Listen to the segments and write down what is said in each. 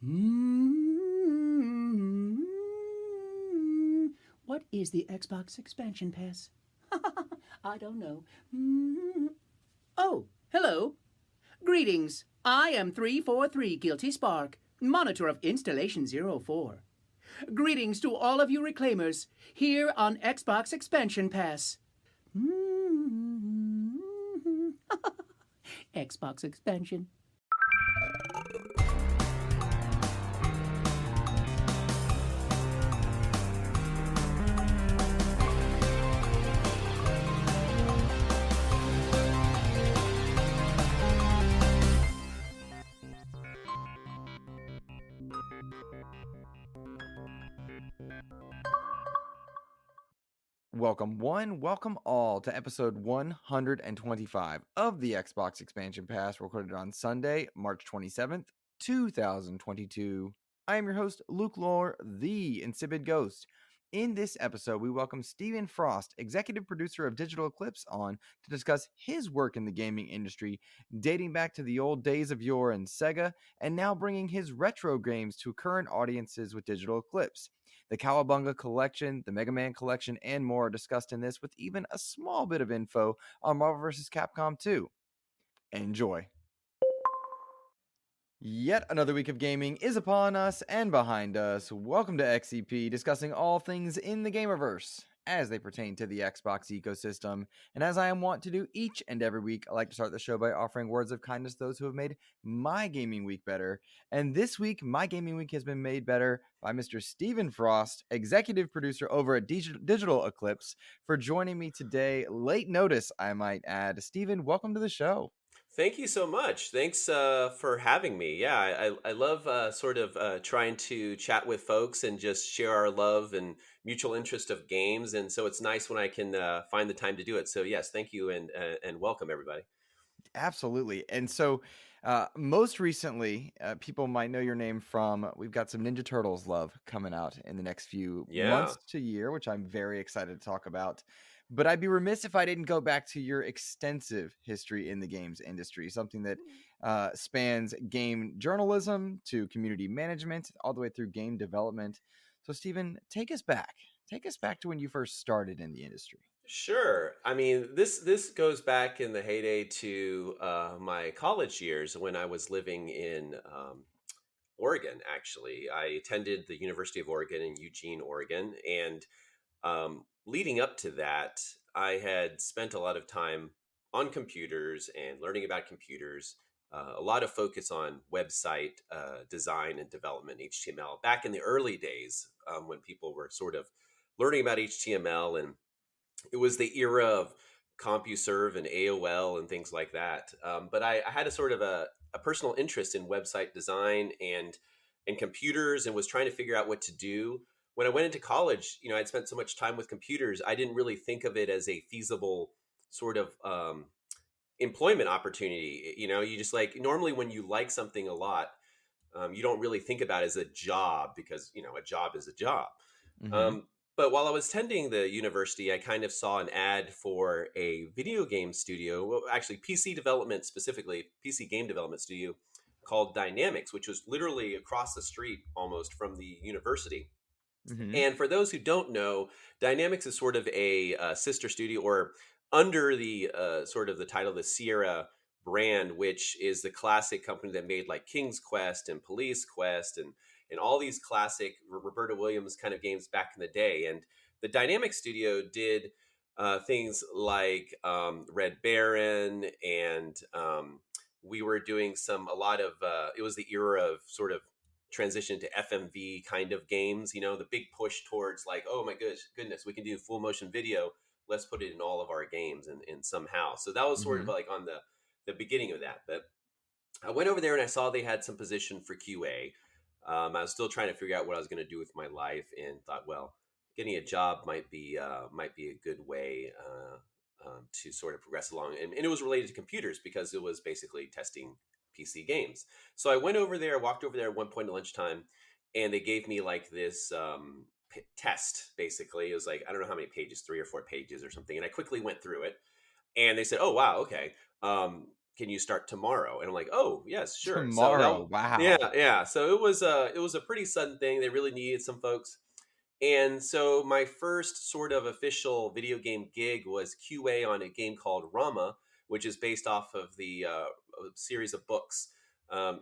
What is the Xbox expansion pass? I don't know. Oh, hello. Greetings. I am 343 Guilty Spark, monitor of Installation 04. Greetings to all of you reclaimers here on Xbox Expansion Pass. Xbox Expansion. Welcome one, welcome all to episode 125 of the Xbox Expansion Pass, recorded on Sunday, March 27th, 2022. I am your host, Luke Lohr, the Insipid Ghost. In this episode, we welcome Stephen Frost, executive producer of Digital Eclipse, on to discuss his work in the gaming industry, dating back to the old days of yore in Sega, and now bringing his retro games to current audiences with Digital Eclipse. The Cowabunga Collection, the Mega Man Collection, and more are discussed in this, with even a small bit of info on Marvel vs. Capcom 2. Enjoy. Yet another week of gaming is upon us and behind us. Welcome to XEP, discussing all things in the Gamerverse as they pertain to the Xbox ecosystem. And as I am wont to do each and every week, I like to start the show by offering words of kindness to those who have made my gaming week better. And this week, my gaming week has been made better by Mr. Stephen Frost, executive producer over at Digital Eclipse, for joining me today. Late notice, I might add. Stephen, welcome to the show. Thank you so much. Thanks for having me. Yeah, I love trying to chat with folks and just share our love and mutual interest of games. And so it's nice when I can find the time to do it. So yes, thank you and welcome everybody. Absolutely. And so most recently, people might know your name from, we've got some Ninja Turtles love coming out in the next few Yeah. months to year, which I'm very excited to talk about. But I'd be remiss if I didn't go back to your extensive history in the games industry, something that spans game journalism to community management, all the way through game development. So Stephen, take us back. Take us back to when you first started in the industry. Sure. I mean, this goes back in the heyday to my college years when I was living in Oregon. Actually, I attended the University of Oregon in Eugene, Oregon, and leading up to that, I had spent a lot of time on computers and learning about computers. A lot of focus on website design and development, HTML. Back in the early days, when people were sort of learning about HTML, and it was the era of CompuServe and AOL and things like that. But I had a sort of a personal interest in website design and computers, and was trying to figure out what to do. When I went into college, I'd spent so much time with computers, I didn't really think of it as a feasible sort of employment opportunity. You just like, normally when you like something a lot, you don't really think about it as a job, because a job is a job. Mm-hmm. But while I was attending the university, I kind of saw an ad for a video game studio, well, actually PC development, specifically PC game development studio, called Dynamics, which was literally across the street almost from the university. Mm-hmm. And for those who don't know, Dynamics is sort of a sister studio, or under the sort of the title of the Sierra brand, which is the classic company that made like King's Quest and Police Quest and all these classic Roberta Williams kind of games back in the day. And the Dynamics studio did things like Red Baron, and we were doing a lot of, it was the era of sort of transition to FMV kind of games, the big push towards like, oh my goodness, we can do full motion video. Let's put it in all of our games and somehow. So that was sort of like on the beginning of that. But I went over there and I saw they had some position for QA. I was still trying to figure out what I was going to do with my life, and thought, well, getting a job might be a good way to sort of progress along. And it was related to computers because it was basically testing PC games. So I went over there, walked over there at one point at lunchtime, and they gave me like this test. Basically, it was like, I don't know how many pages, 3 or 4 pages or something. And I quickly went through it, and they said, "Oh wow, okay. can you start tomorrow? And I'm like, oh yes, sure. So Tomorrow. Wow. yeah. So it was a pretty sudden thing. They really needed some folks. And so my first sort of official video game gig was QA on a game called Rama, which is based off of the a series of books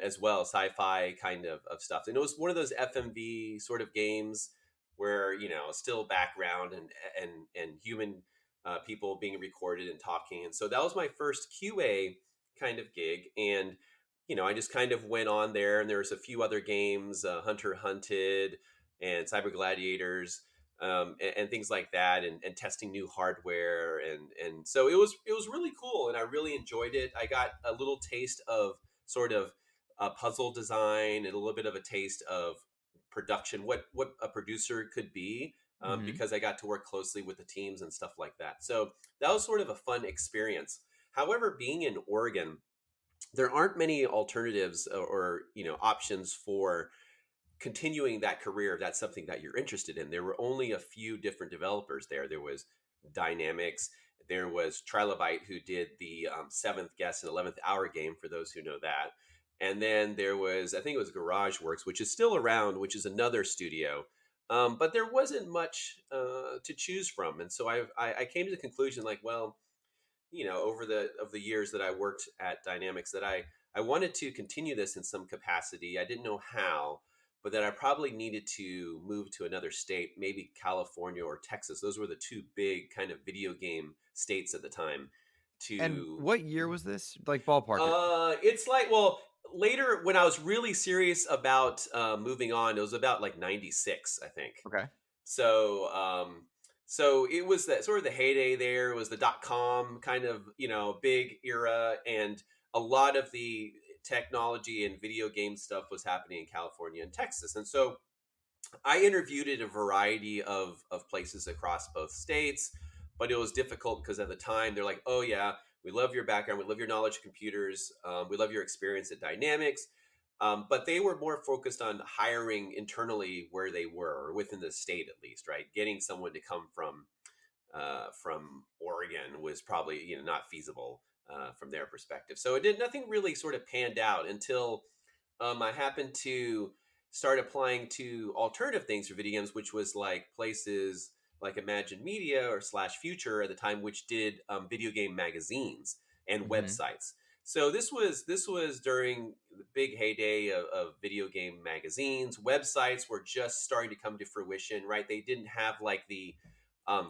as well, sci-fi kind of stuff. And it was one of those FMV sort of games where still background and human people being recorded and talking. And so that was my first QA kind of gig. And I just kind of went on there, and there was a few other games, Hunter Hunted and Cyber Gladiators, and things like that, and testing new hardware, and so it was really cool, and I really enjoyed it. I got a little taste of sort of puzzle design and a little bit of a taste of production, what a producer could be, Mhm. because I got to work closely with the teams and stuff like that. So that was sort of a fun experience. However, being in Oregon, there aren't many alternatives or options for continuing that career if that's something that you're interested in. There were only a few different developers there. There was Dynamics, there was Trilobite, who did the Seventh Guest and 11th Hour game, for those who know that. And then there was, I think it was GarageWorks, which is still around, which is another studio. But there wasn't much to choose from. And so I came to the conclusion, like, well, over the years that I worked at Dynamics, that I wanted to continue this in some capacity. I didn't know how, but that I probably needed to move to another state, maybe California or Texas. Those were the two big kind of video game states at the time. And To what year was this? Like ballpark it. It's like, well, later when I was really serious about moving on, it was about like 96, I think. Okay. So, so it was that sort of the heyday there. It was the .com kind of, big era, and a lot of the technology and video game stuff was happening in California and Texas. And so I interviewed at a variety of places across both states, but it was difficult because at the time they're like, oh yeah, we love your background, we love your knowledge of computers, we love your experience at Dynamics. But they were more focused on hiring internally where they were, or within the state at least, right? Getting someone to come from Oregon was probably not feasible from their perspective. So nothing really sort of panned out until I happened to start applying to alternative things for video games, which was like places like Imagine Media or Slash Future at the time, which did video game magazines and Mhm. websites. So this was during the big heyday of video game magazines. Websites were just starting to come to fruition, right? They didn't have like the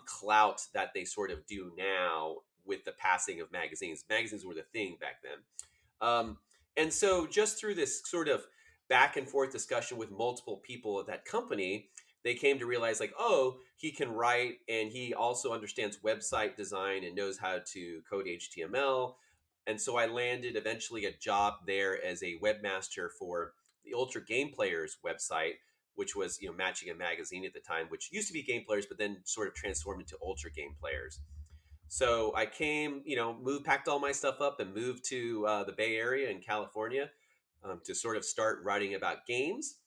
clout that they sort of do now with the passing of magazines. Magazines were the thing back then. And so just through this sort of back and forth discussion with multiple people at that company, they came to realize, like, oh, he can write, and he also understands website design and knows how to code HTML. And so I landed eventually a job there as a webmaster for the Ultra Game Players website, which was matching a magazine at the time, which used to be Game Players, but then sort of transformed into Ultra Game Players. So I came, packed all my stuff up and moved to the Bay Area in California to sort of start writing about games.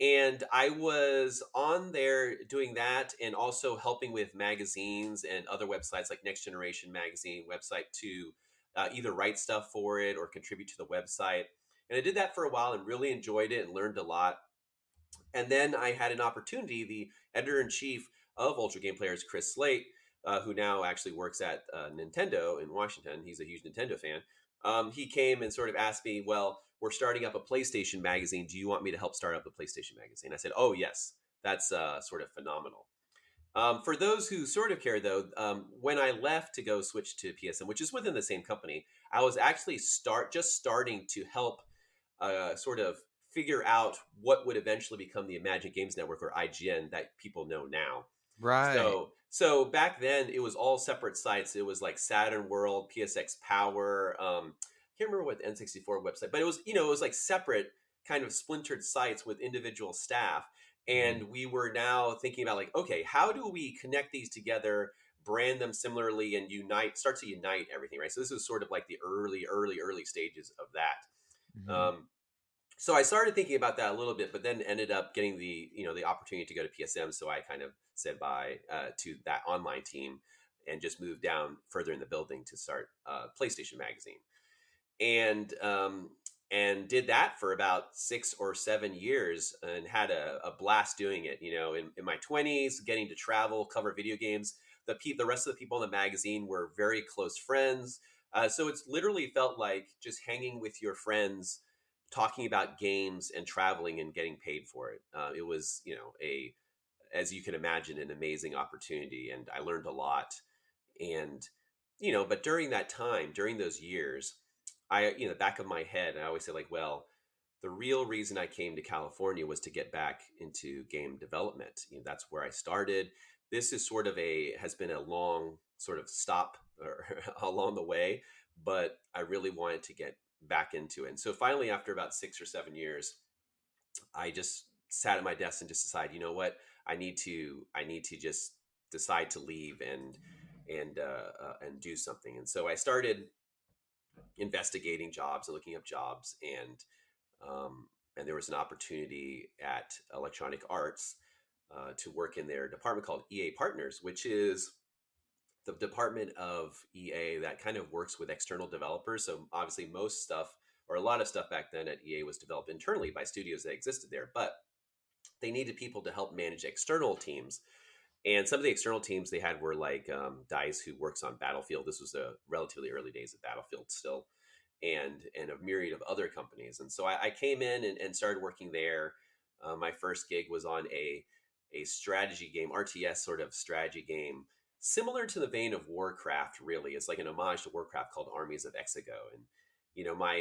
And I was on there doing that, and also helping with magazines and other websites like Next Generation Magazine website to either write stuff for it or contribute to the website. And I did that for a while and really enjoyed it and learned a lot. And then I had an opportunity. The editor in chief of Ultra Game Players, Chris Slate, who now actually works at Nintendo in Washington. He's a huge Nintendo fan. He came and sort of asked me, well, we're starting up a PlayStation magazine. Do you want me to help start up a PlayStation magazine? I said, oh, yes. That's sort of phenomenal. For those who sort of care, though, when I left to go switch to PSM, which is within the same company, I was actually just starting to help sort of figure out what would eventually become the Imagine Games Network, or IGN, that people know now. Right. So back then it was all separate sites. It was like Saturn World, PSX Power. I can't remember what the N64 website, but it was it was like separate kind of splintered sites with individual staff. Mhm. And we were now thinking about, like, okay, how do we connect these together, brand them similarly, and start to unite everything, right? So this is sort of like the early stages of that. Mhm. So I started thinking about that a little bit, but then ended up getting the opportunity to go to PSM. So I kind of said bye to that online team and just moved down further in the building to start PlayStation Magazine. and did that for about 6 or 7 years and had a blast doing it. In my 20s, getting to travel, cover video games. The rest of the people in the magazine were very close friends. So it's literally felt like just hanging with your friends, talking about games and traveling and getting paid for it. It was, as you can imagine, an amazing opportunity, and I learned a lot. And but during that time, during those years, back of my head, I always say, like, well, the real reason I came to California was to get back into game development. That's where I started. This is has been a long sort of stop or along the way, but I really wanted to get back into it. And so finally, after about 6 or 7 years, I just sat at my desk and just decided, you know what, I need to just decide to leave and do something. And so I started investigating jobs and looking up jobs, and there was an opportunity at Electronic Arts to work in their department called EA Partners, which is the department of EA that kind of works with external developers. So obviously most stuff, or a lot of stuff back then at EA, was developed internally by studios that existed there, but they needed people to help manage external teams. And some of the external teams they had were like Dice, who works on Battlefield. This was the relatively early days of Battlefield still, and a myriad of other companies. And so I came in and started working there. My first gig was on a strategy game, RTS sort of strategy game, similar to the vein of Warcraft. Really, it's like an homage to Warcraft called Armies of Exego. And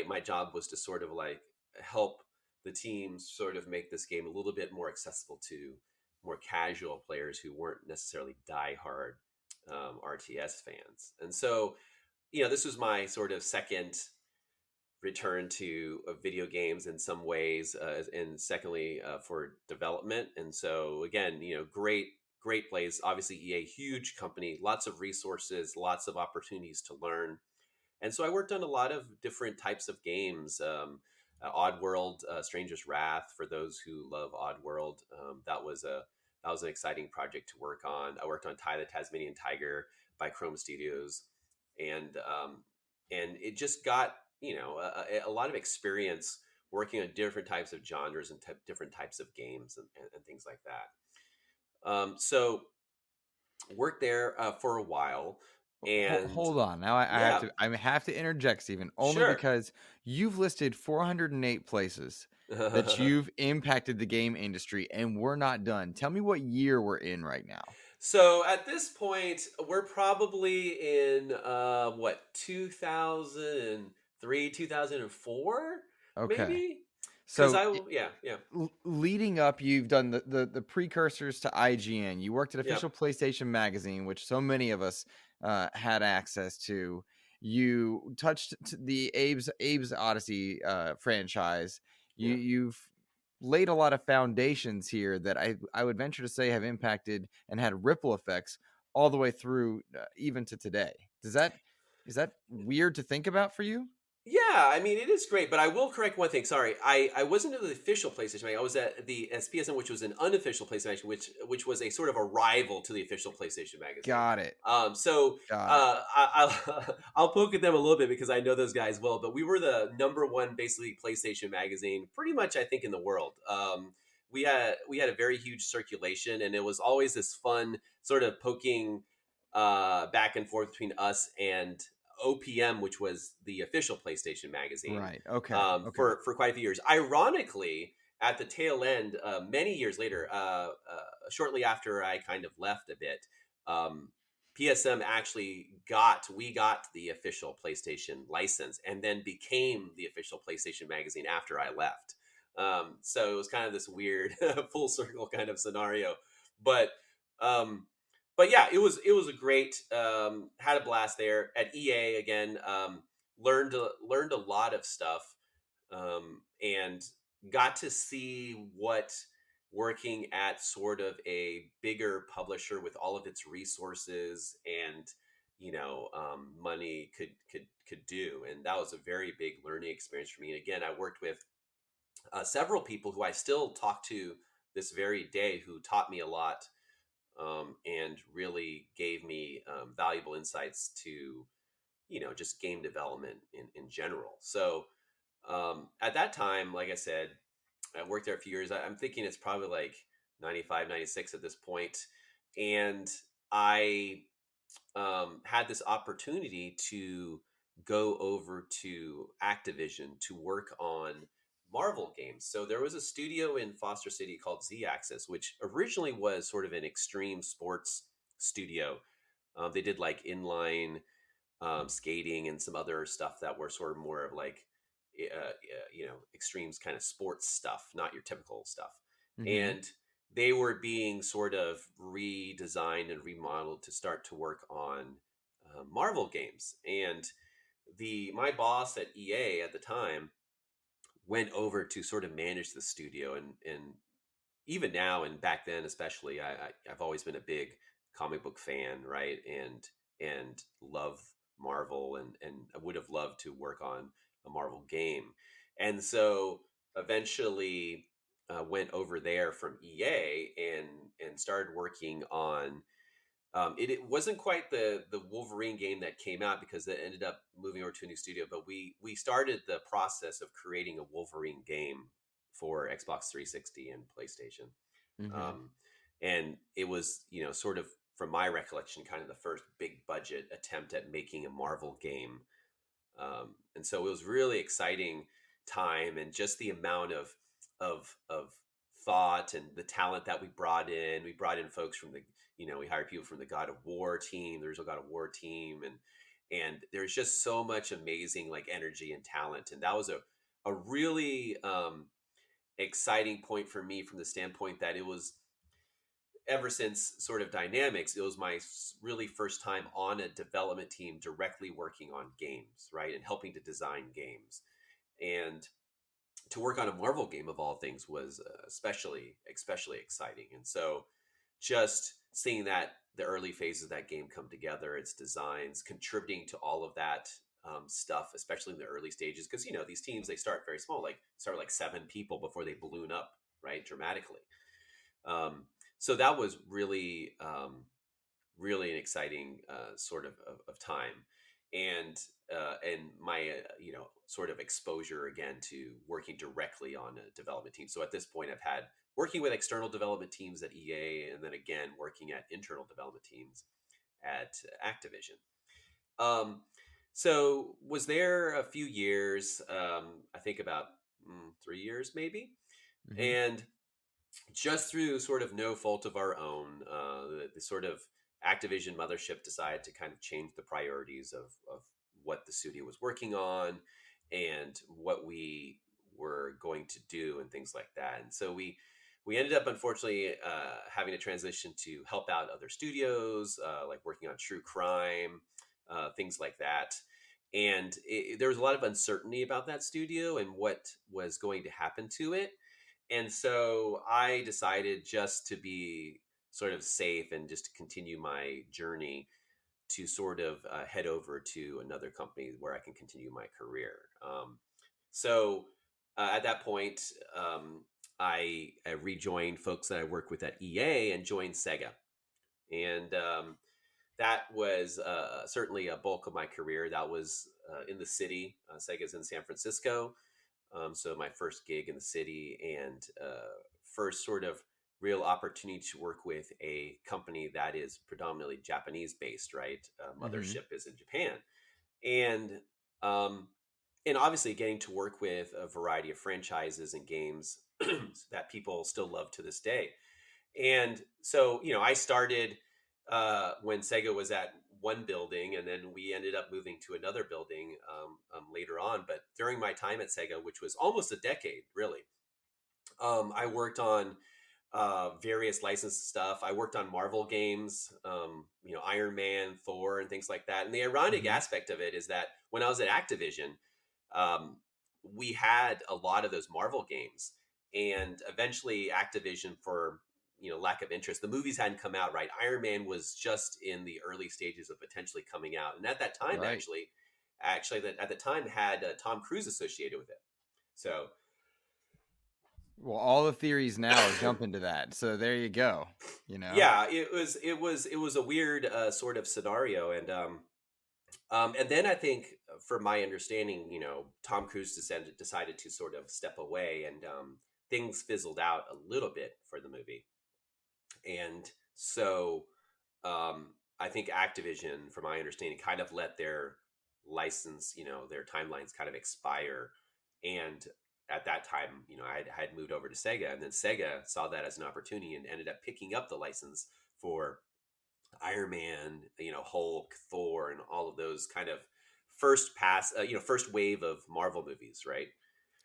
my job was to sort of like help the team sort of make this game a little bit more accessible to more casual players who weren't necessarily diehard RTS fans. And so, this was my sort of second return to video games in some ways, and secondly for development. And so again, great place. Obviously, EA, huge company, lots of resources, lots of opportunities to learn. And so I worked on a lot of different types of games. Oddworld, Stranger's Wrath, for those who love Oddworld. That was an exciting project to work on. I worked on Ty the Tasmanian Tiger by Chrome Studios, and it just got a lot of experience working on different types of genres and different types of games and things like that. So worked there for a while, and Hold on. Now yeah, I have to interject, Stephen, only sure. because you've listed 408 places that you've impacted the game industry, and we're not done. Tell me what year we're in right now. So at this point, we're probably in 2003, 2004, Okay. maybe. Because So yeah, leading up, you've done the precursors to IGN. You worked at yeah, Official PlayStation Magazine, which so many of us had access to. You touched the Abe's Odyssey franchise. yeah. You've laid a lot of foundations here that I would venture to say have impacted and had ripple effects all the way through even to today. Is that weird to think about for you? Yeah, I mean, it is great, but I will correct one thing. Sorry, I wasn't at the official PlayStation magazine. I was at the SPSM, which was an unofficial PlayStation magazine, which was a sort of a rival to the official PlayStation magazine. Got it. So Got it. I'll poke at them a little bit because I know those guys well. But we were the number one, basically, PlayStation magazine, pretty much, I think, in the world. We had a very huge circulation, and it was always this fun sort of poking back and forth between us and OPM, which was the official PlayStation magazine, Right. Okay. Okay. for quite a few years. Ironically, at the tail end, many years later, shortly after I kind of left a bit, PSM actually got the official PlayStation license and then became the official PlayStation magazine after I left. So it was kind of this weird full circle kind of scenario, but um, yeah, it was a great, had a blast there at EA again. Learned a lot of stuff, and got to see what working at sort of a bigger publisher with all of its resources and money could do. And that was a very big learning experience for me. And again, I worked with several people who I still talk to this very day, who taught me a lot, and really gave me valuable insights to just game development in general. So at that time, like I said, I worked there a few years. I'm thinking it's probably like 95, 96 at this point. And I had this opportunity to go over to Activision to work on Marvel games. So there was a studio in Foster City called Z Axis, which originally was sort of an extreme sports studio. They did like inline skating and some other stuff that were sort of more of like, extremes kind of sports stuff, not your typical stuff. Mm-hmm. And they were being sort of redesigned and remodeled to start to work on Marvel games. And my boss at EA at the time went over to sort of manage the studio, and even now and back then especially, I've always been a big comic book fan, right? And love Marvel, and I would have loved to work on a Marvel game. And so eventually went over there from EA and started working on it wasn't quite the Wolverine game that came out, because it ended up moving over to a new studio. But we started the process of creating a Wolverine game for Xbox 360 and PlayStation. Mm-hmm. And it was, sort of, from my recollection, kind of the first big budget attempt at making a Marvel game. And so it was really exciting time, and just the amount of thought and the talent that we brought in. We brought in folks from we hired people from the God of War team. There's a God of War team, and there's just so much amazing like energy and talent. And that was a really exciting point for me, from the standpoint that it was, ever since sort of Dynamics, it was my really first time on a development team directly working on games, right? And helping to design games. And to work on a Marvel game of all things was especially exciting. And so just seeing that, the early phases of that game come together, its designs, contributing to all of that stuff, especially in the early stages, because these teams, they start very small, start like 7 people before they balloon up, right, dramatically. So that was really really an exciting sort of time, and my sort of exposure again to working directly on a development team. So at this point, I've had working with external development teams at EA, and then again working at internal development teams at Activision. So was there a few years, I think about 3 years maybe. Mm-hmm. And just through sort of no fault of our own, the sort of Activision mothership decided to kind of change the priorities of what the studio was working on and what we were going to do and things like that. And so we ended up, unfortunately, having to transition to help out other studios, like working on true crime, things like that. And there was a lot of uncertainty about that studio and what was going to happen to it. And so I decided, just to be sort of safe and just to continue my journey, to sort of head over to another company where I can continue my career. So at that point, I rejoined folks that I worked with at EA and joined Sega. And that was certainly a bulk of my career. That was in the city. Sega's in San Francisco. So my first gig in the city, and first sort of real opportunity to work with a company that is predominantly Japanese based, right? Mothership is in Japan. And obviously getting to work with a variety of franchises and games that people still love to this day. And so, I started when Sega was at one building, and then we ended up moving to another building later on. But during my time at Sega, which was almost a decade, really, I worked on various licensed stuff. I worked on Marvel games, Iron Man, Thor, and things like that. And the ironic aspect of it is that when I was at Activision, we had a lot of those Marvel games, and eventually Activision, for lack of interest, the movies hadn't come out, right? Iron Man was just in the early stages of potentially coming out, and at that time, Right. actually, that at the time had Tom Cruise associated with it. So, well, all the theories now jump into that. So there you go. Yeah, it was a weird sort of scenario, and And then I think, from my understanding, Tom Cruise decided to sort of step away, and things fizzled out a little bit for the movie. And so I think Activision, from my understanding, kind of let their license, their timelines kind of expire. And at that time, I had moved over to Sega, and then Sega saw that as an opportunity and ended up picking up the license for Iron Man, Hulk, Thor, and all of those kind of first wave of Marvel movies, right?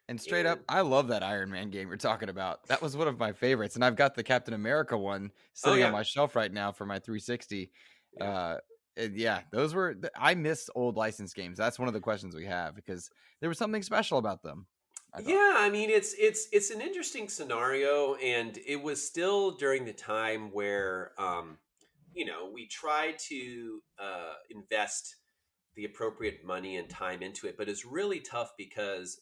And straight up, And I love that Iron Man game you're talking about. That was one of my favorites, and I've got the Captain America one oh sitting on yeah, my shelf right now for my 360. yeah. And yeah, those were. I miss old license games. That's one of the questions we have because there was something special about them. I thought. Yeah, I mean it's an interesting scenario, and it was still during the time where we tried to invest the appropriate money and time into it, but it's really tough because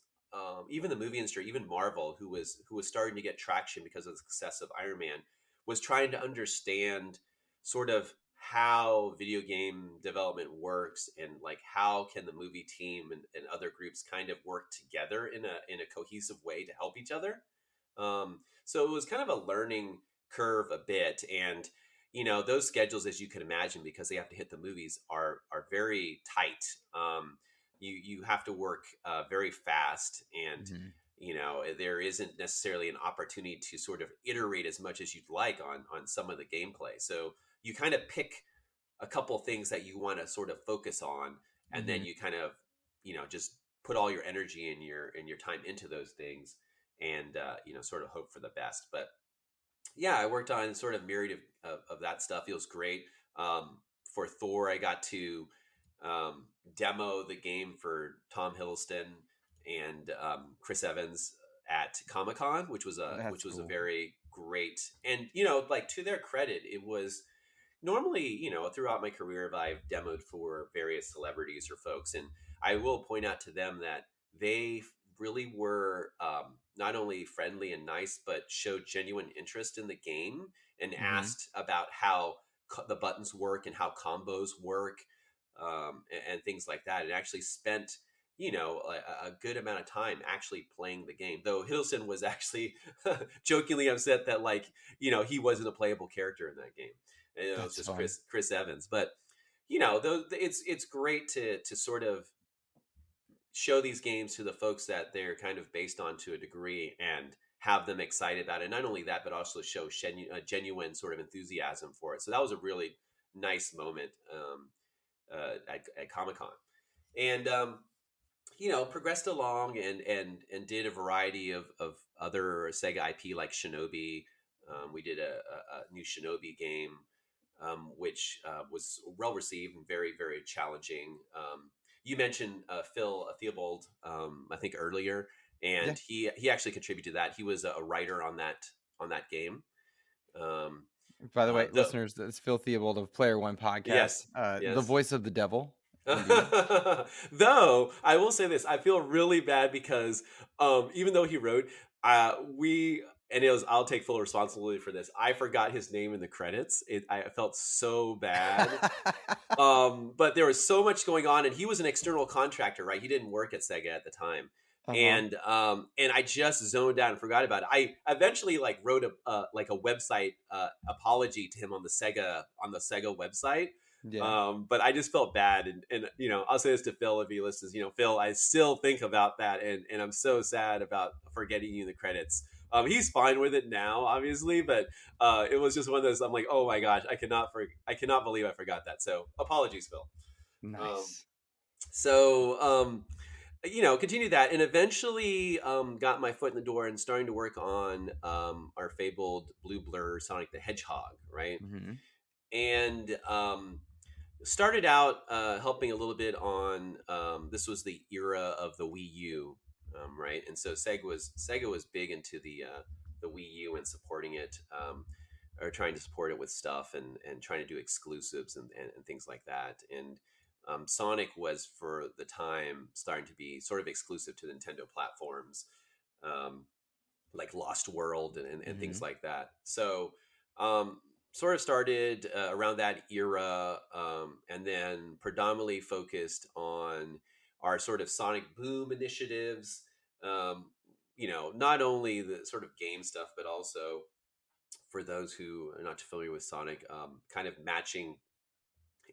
even the movie industry, even Marvel, who was starting to get traction because of the success of Iron Man, was trying to understand sort of how video game development works, and like how can the movie team and other groups kind of work together in a cohesive way to help each other. So it was kind of a learning curve a bit, and those schedules, as you can imagine, because they have to hit the movies, are very tight. You have to work very fast, and Mhm. there isn't necessarily an opportunity to sort of iterate as much as you'd like on some of the gameplay. So you kind of pick a couple things that you want to sort of focus on, and then Mhm. you kind of just put all your energy and your time into those things, and sort of hope for the best. But yeah, I worked on sort of myriad of that stuff. It was great. For Thor, I got to demo the game for Tom Hiddleston and Chris Evans at Comic Con, which That's was a cool. very great. And like, to their credit, it was normally, throughout my career, I've demoed for various celebrities or folks, and I will point out to them that they really were not only friendly and nice, but showed genuine interest in the game and Mhm. asked about how the buttons work and how combos work, and things like that, and actually spent a good amount of time actually playing the game. Though Hiddleston was actually jokingly upset that, like, he wasn't a playable character in that game. And it was That's just fun. Chris Evans. But it's great to sort of show these games to the folks that they're kind of based on to a degree, and have them excited about it. Not only that, but also show genuine sort of enthusiasm for it. So that was a really nice moment at Comic Con, and progressed along, and did a variety of other Sega IP like Shinobi. We did a new Shinobi game, which was well received and very, very challenging. You mentioned Phil Theobald, I think, earlier, Yeah. and he actually contributed to that. He was a writer on that game. Um, By the way, the listeners, that's Phil Theobald of Player One Podcast, Yes, the yes. voice of the devil, indeed. Though I will say this, I feel really bad because even though he wrote, we and it was I'll take full responsibility for this. I forgot his name in the credits. I felt so bad. But there was so much going on, and he was an external contractor, right? He didn't work at Sega at the time, Uh-huh. and I just zoned out and forgot about it. I eventually like wrote a website apology to him on the Sega website. Yeah. But I just felt bad, and I'll say this to Phil if he listens. Phil, I still think about that, and I'm so sad about forgetting you in the credits. He's fine with it now, obviously, but it was just one of those. I'm like, oh my gosh, I cannot believe I forgot that. So apologies, Phil. Um, Nice. so continued that, and eventually got my foot in the door and starting to work on our fabled Blue Blur Sonic the Hedgehog, right? Mhm. And started out helping a little bit on this was the era of the Wii U, right? And so Sega was big into the Wii U and supporting it, or trying to support it with stuff, and trying to do exclusives and things like that. And Sonic was, for the time, starting to be sort of exclusive to Nintendo platforms, um, like Lost World and things Mhm. like that. So um, sort of started around that era, and then predominantly focused on our sort of Sonic Boom initiatives. Um, not only the sort of game stuff, but also for those who are not familiar with Sonic, kind of matching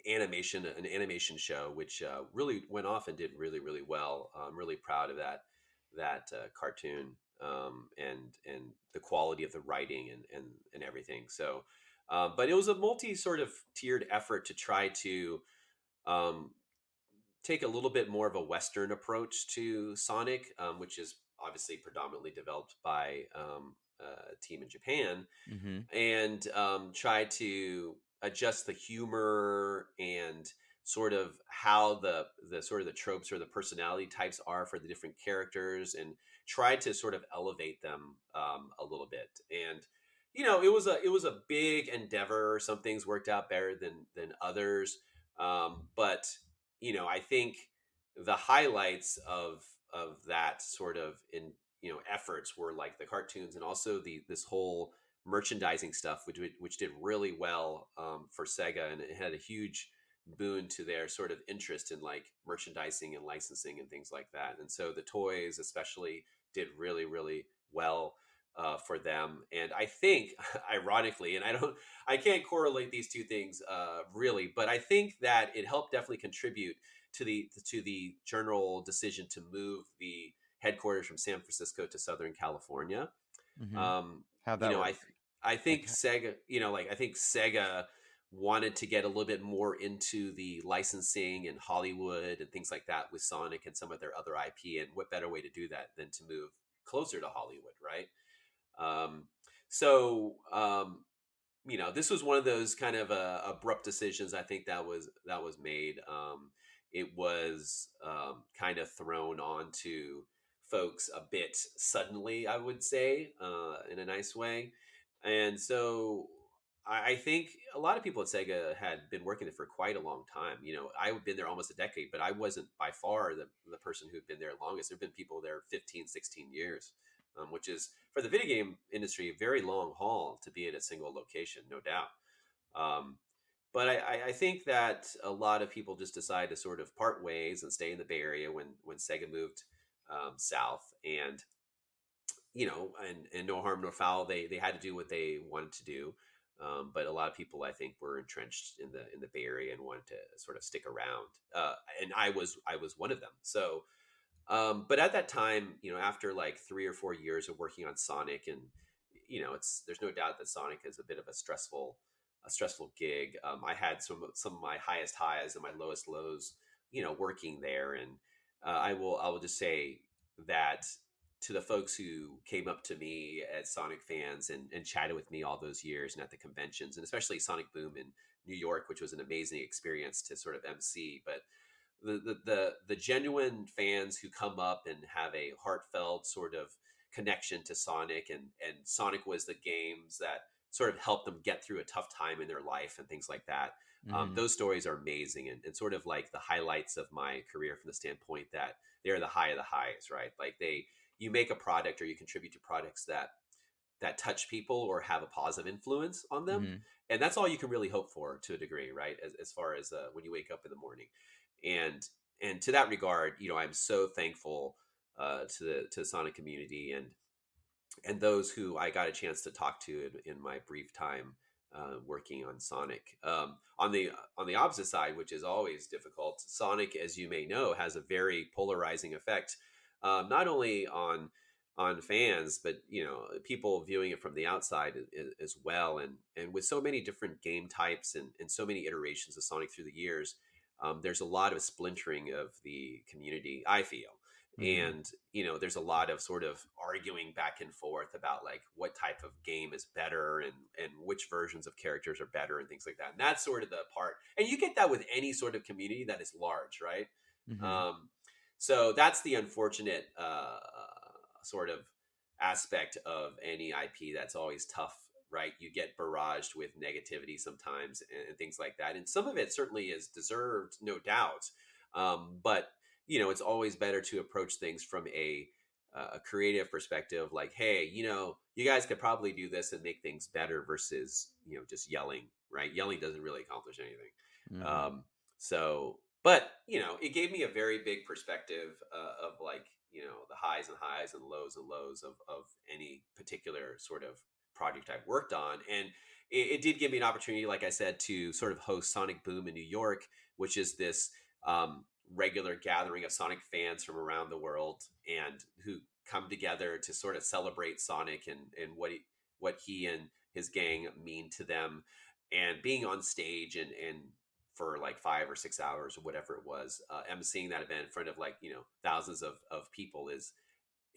an animation show, which really went off and did really, really well. I'm really proud of that cartoon, and the quality of the writing and everything. So, but it was a multi sort of tiered effort to try to um, take a little bit more of a Western approach to Sonic, which is obviously predominantly developed by a team in Japan, Mm-hmm. and try to adjust the humor and sort of how the sort of the tropes or the personality types are for the different characters, and try to sort of elevate them a little bit. And it was a big endeavor. Some things worked out better than others, but I think the highlights of that sort of in efforts were like the cartoons, and also the this whole merchandising stuff, which did really well for Sega, and it had a huge boon to their sort of interest in like merchandising and licensing and things like that. And so the toys, especially, did really, really well for them. And I think, ironically, and I can't correlate these two things really, but I think that it helped definitely contribute to the general decision to move the headquarters from San Francisco to Southern California. Mm-hmm. Um, How'd you that know, work? I think Like, Sega, I think Sega wanted to get a little bit more into the licensing and Hollywood and things like that with Sonic and some of their other IP. And what better way to do that than to move closer to Hollywood, right? Um, so this was one of those kind of abrupt decisions. I think that was made. It was kind of thrown onto folks a bit suddenly, I would say, in a nice way. And so I think a lot of people at Sega had been working there for quite a long time. I've been there almost a decade, but I wasn't by far the person who'd been there longest. There have been people there 15, 16 years, which is, for the video game industry, a very long haul to be at a single location, no doubt. Um, but I think that a lot of people just decide to sort of part ways and stay in the Bay Area when Sega moved south, and and no harm, no foul. They had to do what they wanted to do, but a lot of people, I think, were entrenched in the Bay Area and wanted to sort of stick around. And I was one of them. So, but at that time, after like 3 or 4 years of working on Sonic, and there's no doubt that Sonic is a bit of a stressful gig. I had some of my highest highs and my lowest lows, working there. And I will just say that to the folks who came up to me as Sonic fans and chatted with me all those years and at the conventions, and especially Sonic Boom in New York, which was an amazing experience to sort of MC. But the genuine fans who come up and have a heartfelt sort of connection to Sonic, and Sonic was the games that sort of helped them get through a tough time in their life and things like that. mm-hmm. Those stories are amazing, and sort of like the highlights of my career from the standpoint that they're the high of the highs, right? Like you make a product or you contribute to products that touch people or have a positive influence on them, Mm-hmm. and that's all you can really hope for to a degree, right? As far as when you wake up in the morning, and to that regard, I'm so thankful to the Sonic community, and those who I got a chance to talk to in my brief time working on Sonic. On the opposite side, which is always difficult, Sonic, as you may know, has a very polarizing effect, not only on fans, but people viewing it from the outside as well. And with so many different game types and so many iterations of Sonic through the years, there's a lot of splintering of the community, I feel. Mm-hmm. And there's a lot of sort of arguing back and forth about like what type of game is better, and which versions of characters are better and things like that. And that's sort of the part, and you get that with any sort of community that is large, right? Mm-hmm. So that's the unfortunate sort of aspect of any IP that's always tough, right? You get barraged with negativity sometimes, and things like that, and some of it certainly is deserved, no doubt. But it's always better to approach things from a creative perspective, like, hey, you guys could probably do this and make things better versus just yelling, right? Yelling doesn't really accomplish anything. Mm-hmm. So, but it gave me a very big perspective of like the highs and highs and lows of any particular sort of project I've worked on, and it did give me an opportunity, like I said, to sort of host Sonic Boom in New York, which is this regular gathering of Sonic fans from around the world and who come together to sort of celebrate Sonic and what he and his gang mean to them, and being on stage and for like 5 or 6 hours or whatever it was, emceeing that event in front of like thousands of people is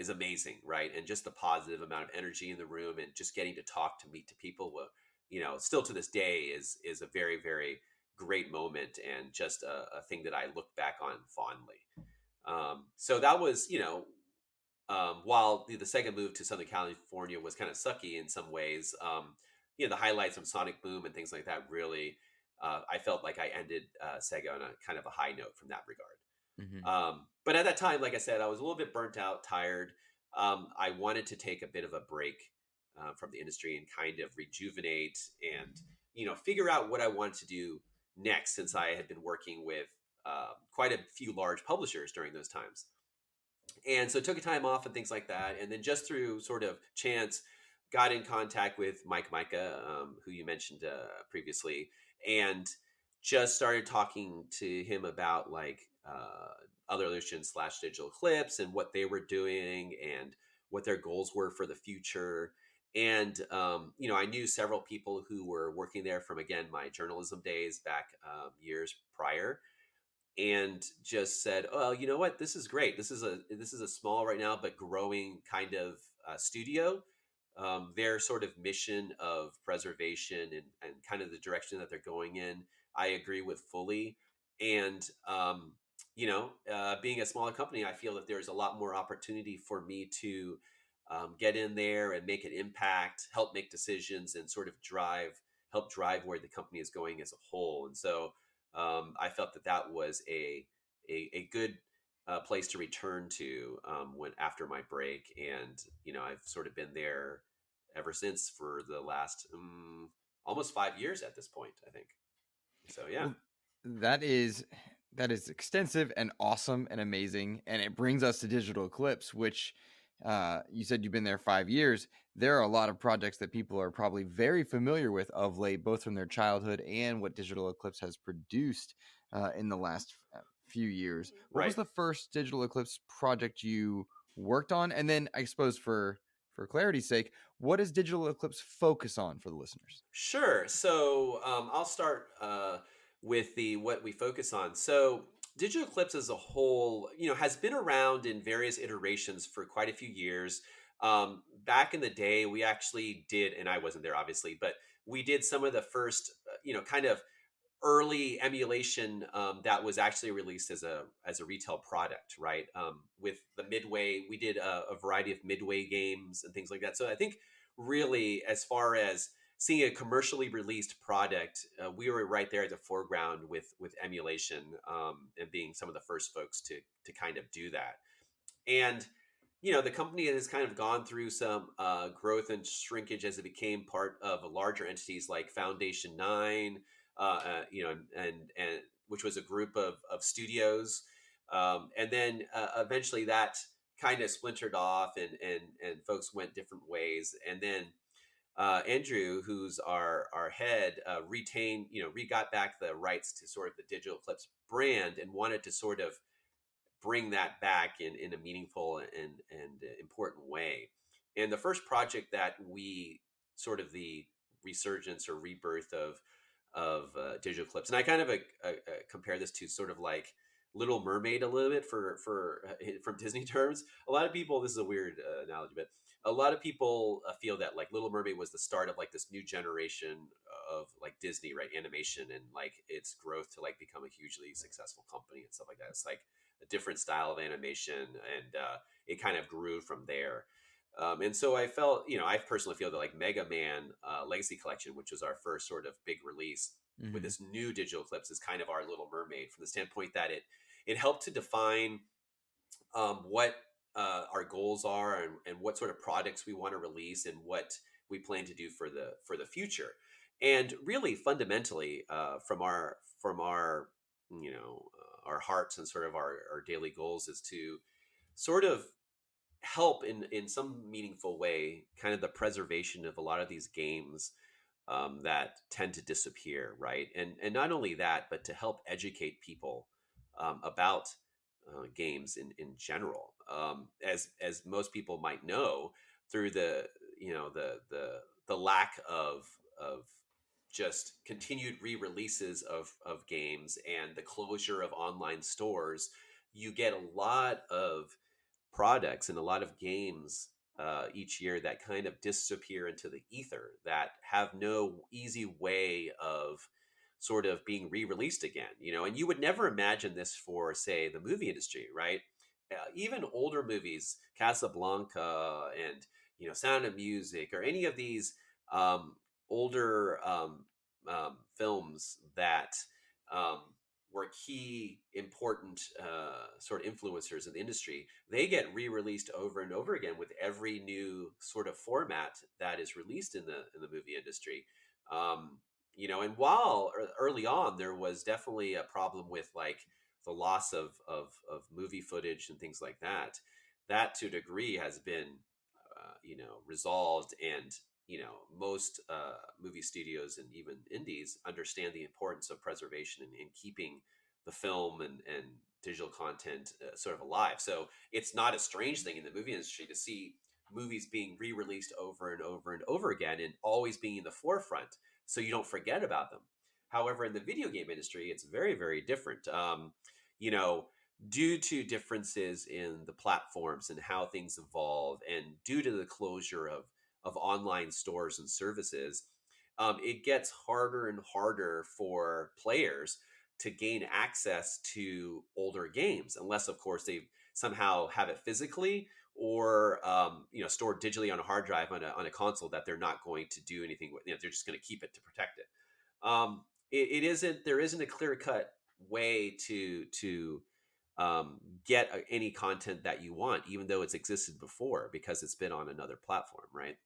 amazing, right? And just the positive amount of energy in the room and just getting to talk to meet to people, still to this day is a very, very great moment and just a thing that I look back on fondly. So that was, while the second move to Southern California was kind of sucky in some ways, the highlights of Sonic Boom and things like that really, I felt like I ended Sega on a kind of a high note from that regard. Mm-hmm. But at that time, like I said, I was a little bit burnt out, tired. I wanted to take a bit of a break from the industry and kind of rejuvenate and figure out what I wanted to do next, since I had been working with quite a few large publishers during those times. And so took a time off and things like that, and then just through sort of chance got in contact with Mike Micah, who you mentioned previously, and just started talking to him about like Other Illusion / Digital Eclipse and what they were doing and what their goals were for the future. And I knew several people who were working there from, again, my journalism days back years prior, and just said, "Oh, you know what? This is great. This is a small right now but growing kind of studio. Their sort of mission of preservation and kind of the direction that they're going in, I agree with fully. And being a smaller company, I feel that there's a lot more opportunity for me to get in there and make an impact, help make decisions, and sort of help drive where the company is going as a whole. And so I felt that was a good place to return to when after my break, and I've sort of been there ever since for the last almost 5 years at this point, I think. So yeah. Well, that is extensive and awesome and amazing, and it brings us to Digital Eclipse, which you said you've been there 5 years. There are a lot of projects that people are probably very familiar with of late, both from their childhood and what Digital Eclipse has produced in the last few years. What was Right. the first Digital Eclipse project you worked on? And then I suppose for clarity's sake, what does Digital Eclipse focus on for the listeners? Sure. So I'll start with the what we focus on. So Digital Eclipse as a whole, has been around in various iterations for quite a few years. Back in the day, we actually did, and I wasn't there obviously, but we did some of the first, kind of early emulation that was actually released as a retail product, right? With the Midway, we did a variety of Midway games and things like that. So I think really, as far as seeing a commercially released product, we were right there at the foreground with emulation, and being some of the first folks to kind of do that. And the company has kind of gone through some growth and shrinkage as it became part of larger entities like Foundation 9, and which was a group of studios, and then eventually that kind of splintered off, and folks went different ways, and then Andrew, who's our head, got back the rights to sort of the Digital Eclipse brand and wanted to sort of bring that back in a meaningful and important way. And the first project that we sort of the resurgence or rebirth of Digital Eclipse, and I kind of compare this to sort of like Little Mermaid a little bit for from Disney terms. A lot of people, this is a weird analogy, but a lot of people feel that like Little Mermaid was the start of like this new generation of like Disney, right, animation, and like its growth to like become a hugely successful company and stuff like that. It's like a different style of animation, and it kind of grew from there. And so I felt, I personally feel that like Mega Man Legacy Collection, which was our first sort of big release with Mm-hmm. this new Digital Eclipse, is kind of our Little Mermaid from the standpoint that it helped to define what our goals are, and what sort of products we want to release, and what we plan to do for the future. And really, fundamentally, from our our hearts and sort of our daily goals is to sort of help in some meaningful way, kind of the preservation of a lot of these games that tend to disappear, right? And not only that, but to help educate people about games in general. As most people might know, through the lack of just continued re-releases of games and the closure of online stores, you get a lot of products and a lot of games each year that kind of disappear into the ether, that have no easy way of sort of being re-released again. And you would never imagine this for, say, the movie industry, right? Even older movies, Casablanca and Sound of Music, or any of these older films that um, were key, important sort of influencers in the industry, they get re-released over and over again with every new sort of format that is released in the movie industry. And while early on there was definitely a problem with like the loss of movie footage and things like that, that to a degree has been resolved. And most movie studios and even indies understand the importance of preservation and keeping the film and digital content sort of alive. So it's not a strange thing in the movie industry to see movies being re-released over and over and over again, and always being in the forefront so you don't forget about them. However, in the video game industry, it's very, very different. You know, due to differences in the platforms and how things evolve, and due to the closure of online stores and services, it gets harder and harder for players to gain access to older games, unless, of course, they somehow have it physically, or stored digitally on a hard drive on a console that they're not going to do anything with. They're just going to keep it to protect it. There isn't a clear cut way to get any content that you want, even though it's existed before, because it's been on another platform, right?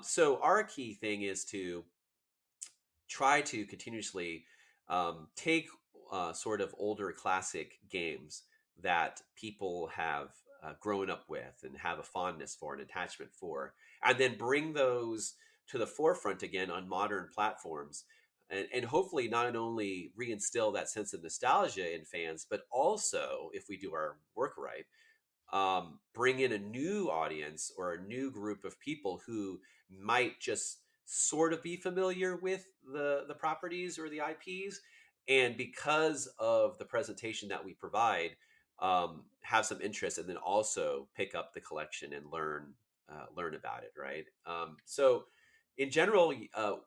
So our key thing is to try to continuously take sort of older classic games that people have grown up with and have a fondness for, an attachment for, and then bring those to the forefront again on modern platforms, and hopefully not only reinstill that sense of nostalgia in fans, but also, if we do our work right, bring in a new audience or a new group of people who might just sort of be familiar with the properties or the IPs, and because of the presentation that we provide, have some interest, and then also pick up the collection and learn about it, right? So in general,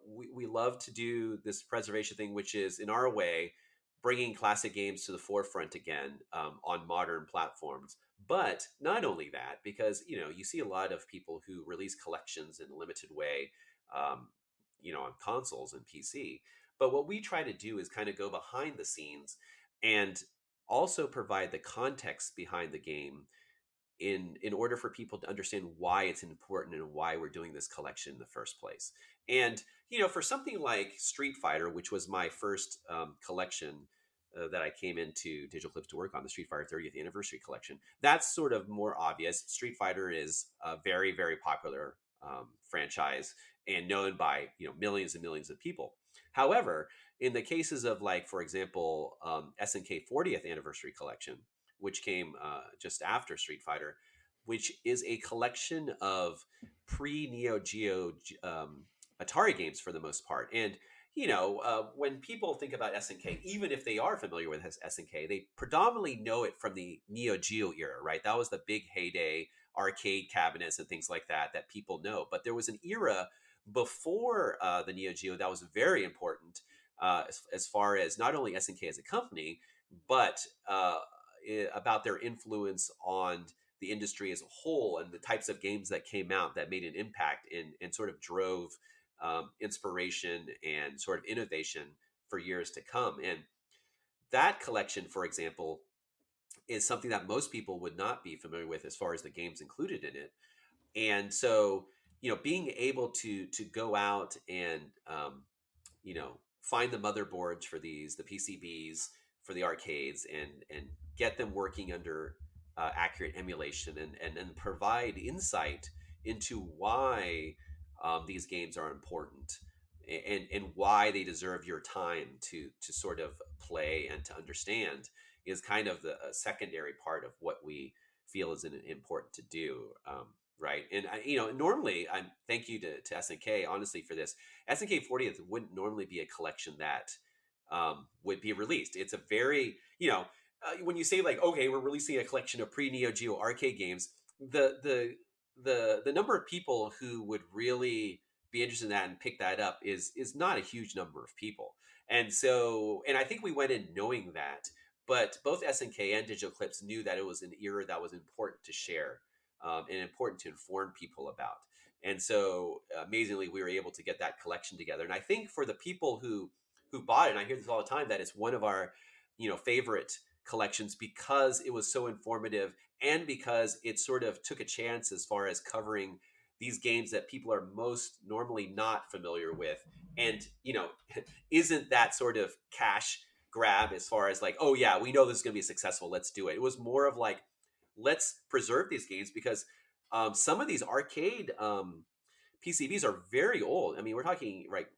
we love to do this preservation thing, which is, in our way, bringing classic games to the forefront again on modern platforms. But not only that, because you see a lot of people who release collections in a limited way, on consoles and PC. But what we try to do is kind of go behind the scenes and also provide the context behind the game in order for people to understand why it's important and why we're doing this collection in the first place. And for something like Street Fighter, which was my first collection that I came into Digital Eclipse to work on, the Street Fighter 30th Anniversary Collection, that's sort of more obvious. Street Fighter is a very, very popular franchise and known by millions and millions of people. However, in the cases of, like, for example, SNK 40th Anniversary Collection, which came just after Street Fighter, which is a collection of pre-Neo Geo Atari games for the most part. And when people think about SNK, even if they are familiar with SNK, they predominantly know it from the Neo Geo era, right? That was the big heyday, arcade cabinets and things like that people know. But there was an era before the Neo Geo that was very important as far as not only SNK as a company, but about their influence on the industry as a whole, and the types of games that came out that made an impact and sort of drove inspiration and sort of innovation for years to come. And that collection, for example, is something that most people would not be familiar with as far as the games included in it. And so, being able to go out and find the motherboards for these, the PCBs for the arcades, and get them working under accurate emulation, and provide insight into why these games are important, and why they deserve your time to sort of play and to understand, is kind of the secondary part of what we feel is important to do. Right. And normally, I'm thank you to SNK, honestly, for this. SNK 40th wouldn't normally be a collection that would be released. It's a very, when you say like, okay, we're releasing a collection of pre-Neo Geo arcade games, the number of people who would really be interested in that and pick that up is not a huge number of people. And so, and I think we went in knowing that, but both SNK and Digital Eclipse knew that it was an era that was important to share, and important to inform people about. And so, amazingly, we were able to get that collection together. And I think for the people who bought it, and I hear this all the time, that it's one of our favorite collections because it was so informative, and because it sort of took a chance as far as covering these games that people are most normally not familiar with, and isn't that sort of cash grab as far as like, oh yeah, we know this is going to be successful, let's do it. It was more of like, let's preserve these games because some of these arcade PCBs are very old. I mean, we're talking like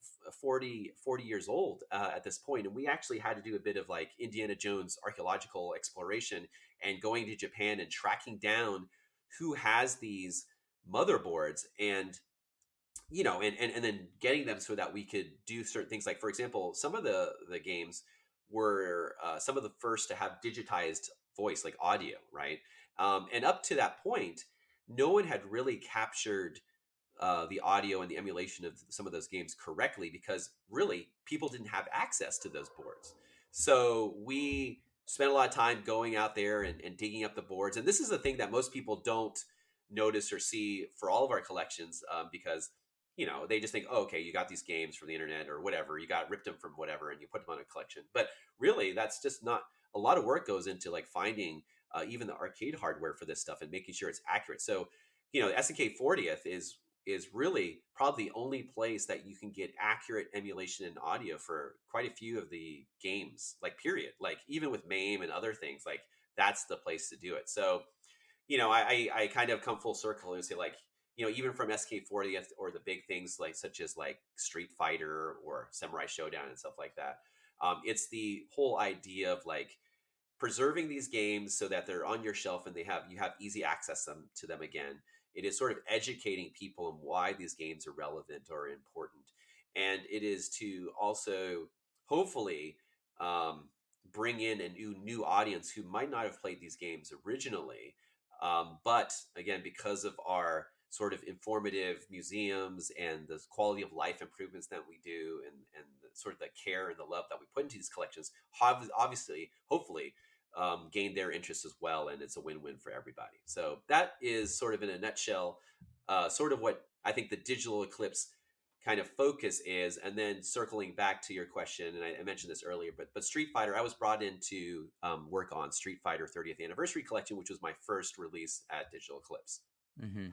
40 years old at this point. And we actually had to do a bit of like Indiana Jones archaeological exploration and going to Japan and tracking down who has these motherboards, and and then getting them so that we could do certain things. Like, for example, some of the games were some of the first to have digitized voice, like audio, right? And up to that point, no one had really captured the audio and the emulation of some of those games correctly, because really people didn't have access to those boards. So we spent a lot of time going out there and digging up the boards. And this is the thing that most people don't notice or see for all of our collections, because they just think, oh, okay, you got these games from the internet or whatever, you got ripped them from whatever, and you put them on a collection. But really, that's just not, a lot of work goes into like finding even the arcade hardware for this stuff and making sure it's accurate. So SNK 40th is really probably the only place that you can get accurate emulation and audio for quite a few of the games, like, period. Like, even with MAME and other things, like, that's the place to do it. So I kind of come full circle and say, like, even from SK 40th or the big things like such as like Street Fighter or Samurai Showdown and stuff like that, it's the whole idea of like preserving these games so that they're on your shelf and you have easy access to them again. It is sort of educating people on why these games are relevant or important, and it is to also hopefully bring in a new audience who might not have played these games originally, but again, because of our sort of informative museums and the quality of life improvements that we do, and the, sort of the care and the love that we put into these collections, obviously, hopefully, gain their interest as well, and it's a win-win for everybody. So that is sort of in a nutshell, sort of what I think the Digital Eclipse kind of focus is. And then circling back to your question, and I mentioned this earlier, but Street Fighter, I was brought in to work on Street Fighter 30th Anniversary Collection, which was my first release at Digital Eclipse. Mm-hmm.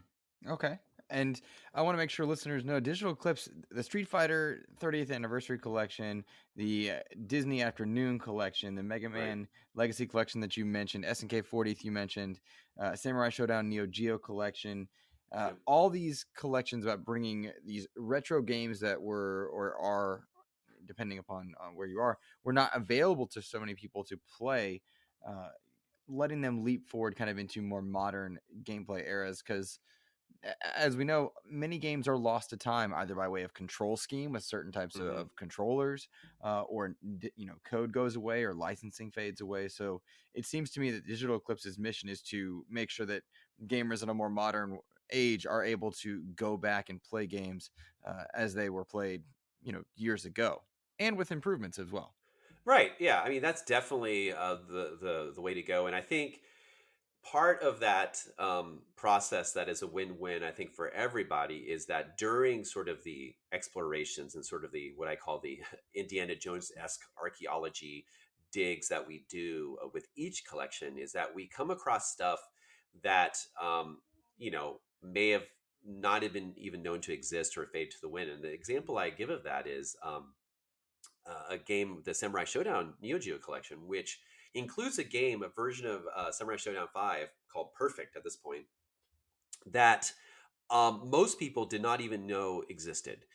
Okay. And I want to make sure listeners know Digital Eclipse, the Street Fighter 30th Anniversary Collection, the Disney Afternoon Collection, the Mega Man Legacy Collection that you mentioned, SNK 40th you mentioned, Samurai Showdown Neo Geo Collection, all these collections about bringing these retro games that were or are, depending upon where you are, were not available to so many people to play, letting them leap forward kind of into more modern gameplay eras, because as we know, many games are lost to time, either by way of control scheme with certain types of controllers, or code goes away or licensing fades away. So it seems to me that Digital Eclipse's mission is to make sure that gamers in a more modern age are able to go back and play games as they were played, years ago, and with improvements as well. Right. Yeah. I mean, that's definitely the way to go, and I think part of that process that is a win-win, I think, for everybody, is that during sort of the explorations and sort of the what I call the Indiana Jones-esque archaeology digs that we do with each collection is that we come across stuff that may have not even known to exist or fade to the wind. And the example I give of that is a game, the Samurai Showdown Neo Geo collection, which includes a version of Samurai Showdown 5 called Perfect at this point, that most people did not even know existed.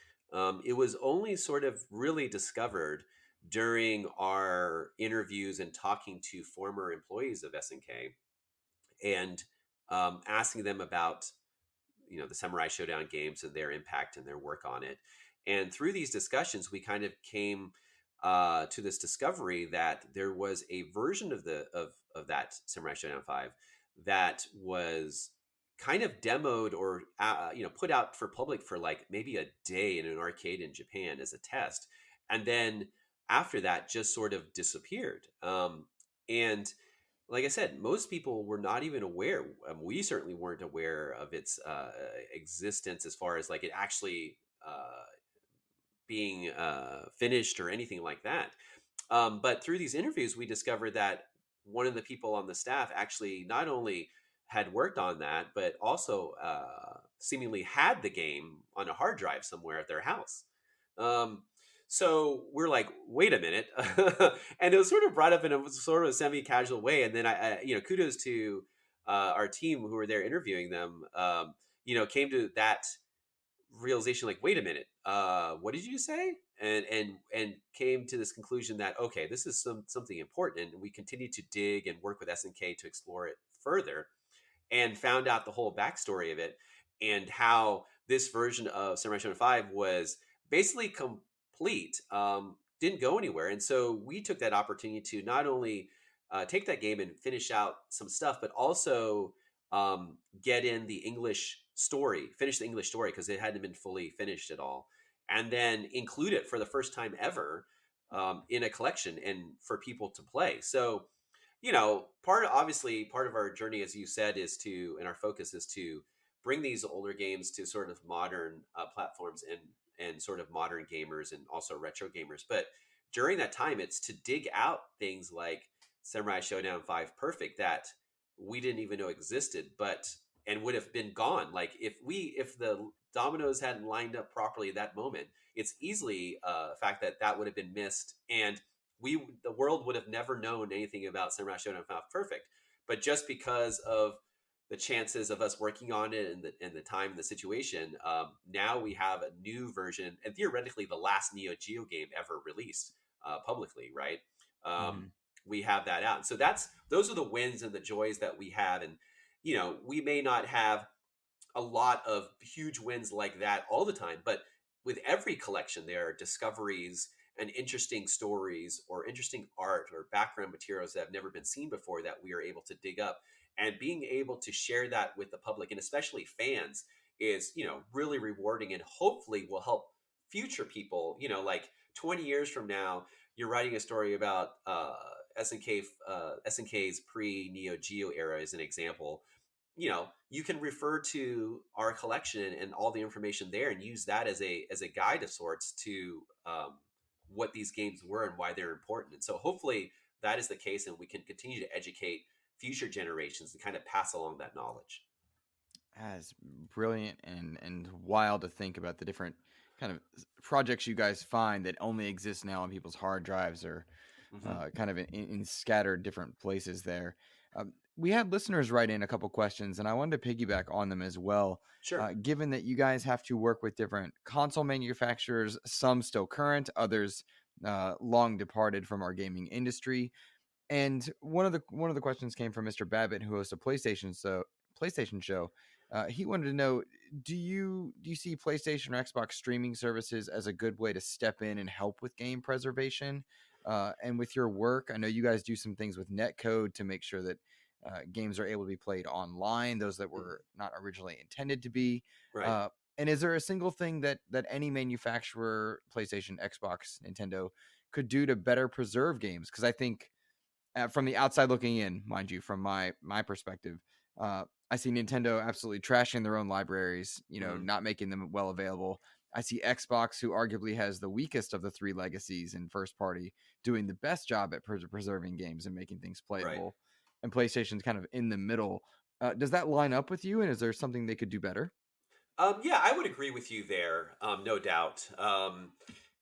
It was only sort of really discovered during our interviews and talking to former employees of SNK and asking them about the Samurai Showdown games and their impact and their work on it. And through these discussions, we kind of came to this discovery that there was a version of that Samurai Showdown 5 that was kind of demoed or put out for public for like maybe a day in an arcade in Japan as a test, and then after that just sort of disappeared. And like I said, most people were not even aware. We certainly weren't aware of its existence as far as like it actually being finished or anything like that. But through these interviews, we discovered that one of the people on the staff actually not only had worked on that, but also seemingly had the game on a hard drive somewhere at their house. So we're like, wait a minute. And it was sort of brought up in a sort of a semi-casual way. And then I kudos to our team who were there interviewing them, came to that realization, like, wait a minute, what did you say? And came to this conclusion that, okay, this is something important. And we continued to dig and work with SNK to explore it further, and found out the whole backstory of it and how this version of Samurai Shodown 5 was basically complete, didn't go anywhere. And so we took that opportunity to not only take that game and finish out some stuff, but also get in the English story, finish the English story because it hadn't been fully finished at all, and then include it for the first time ever in a collection and for people to play. So part of our journey, as you said, and our focus is to bring these older games to sort of modern platforms and sort of modern gamers and also retro gamers. But during that time, it's to dig out things like Samurai Showdown 5 Perfect that we didn't even know existed, and would have been gone. Like if the dominoes hadn't lined up properly at that moment, it's easily a fact that would have been missed, and the world would have never known anything about Samurai Shodown 5 Perfect. But just because of the chances of us working on it and the time and the situation, now we have a new version, and theoretically the last Neo Geo game ever released publicly, right? We have that out. So those are the wins and the joys that we have. And we may not have a lot of huge wins like that all the time, but with every collection there are discoveries and interesting stories or interesting art or background materials that have never been seen before that we are able to dig up. And being able to share that with the public and especially fans is really rewarding, and hopefully will help future people. Like 20 years from now, you're writing a story about SNK's pre-Neo Geo era as an example. You can refer to our collection and all the information there and use that as a guide of sorts to what these games were and why they're important. And so hopefully that is the case, and we can continue to educate future generations and kind of pass along that knowledge. That's brilliant and wild to think about the different kind of projects you guys find that only exist now on people's hard drives or kind of in scattered different places there. We had listeners write in a couple questions, and I wanted to piggyback on them as well. Sure. Given that you guys have to work with different console manufacturers, some still current, others long departed from our gaming industry. And one of the questions came from Mr. Babbitt, who hosts a PlayStation show. He wanted to know, do you see PlayStation or Xbox streaming services as a good way to step in and help with game preservation? And with your work, I know you guys do some things with netcode to make sure that games are able to be played online, those that were not originally intended to be. Right. And is there a single thing that any manufacturer, PlayStation, Xbox, Nintendo, could do to better preserve games? Because I think from the outside looking in, mind you, from my perspective, I see Nintendo absolutely trashing their own libraries, not making them well available. I see Xbox, who arguably has the weakest of the three legacies in first party, doing the best job at preserving games and making things playable. And PlayStation's kind of in the middle. Does that line up with you? And is there something they could do better? Yeah, I would agree with you there, no doubt.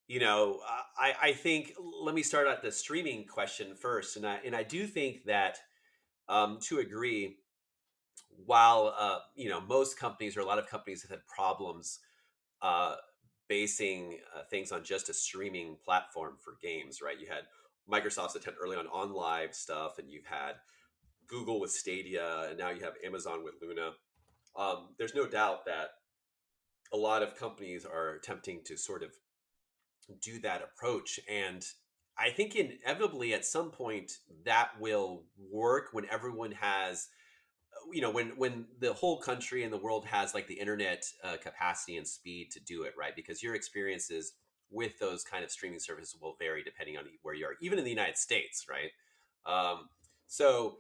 I think let me start at the streaming question first, and I do think that to agree, while most companies or a lot of companies have had problems uh, basing things on just a streaming platform for games, right? You had Microsoft's attempt early on live stuff, and you've had Google with Stadia, and now you have Amazon with Luna. There's no doubt that a lot of companies are attempting to sort of do that approach. And I think inevitably at some point that will work when everyone has, when the whole country and the world has like the internet capacity and speed to do it, right? Because your experiences with those kind of streaming services will vary depending on where you are, even in the United States, right? So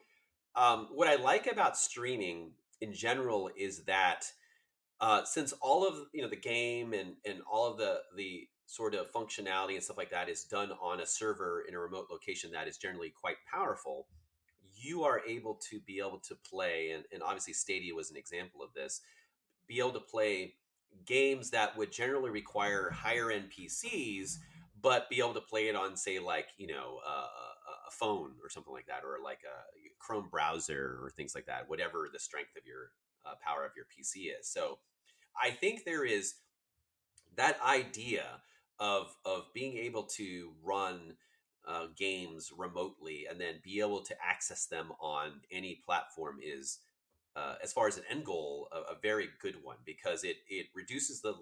what I like about streaming in general is that since all of the game and all of the sort of functionality and stuff like that is done on a server in a remote location that is generally quite powerful, you are able to play, and obviously Stadia was an example of this, be able to play games that would generally require higher end PCs, but be able to play it on, say, like a phone or something like that, or like a Chrome browser or things like that, whatever the strength of your power of your PC is. So I think there is that idea of being able to run games remotely and then be able to access them on any platform is, as far as an end goal, a very good one, because it reduces the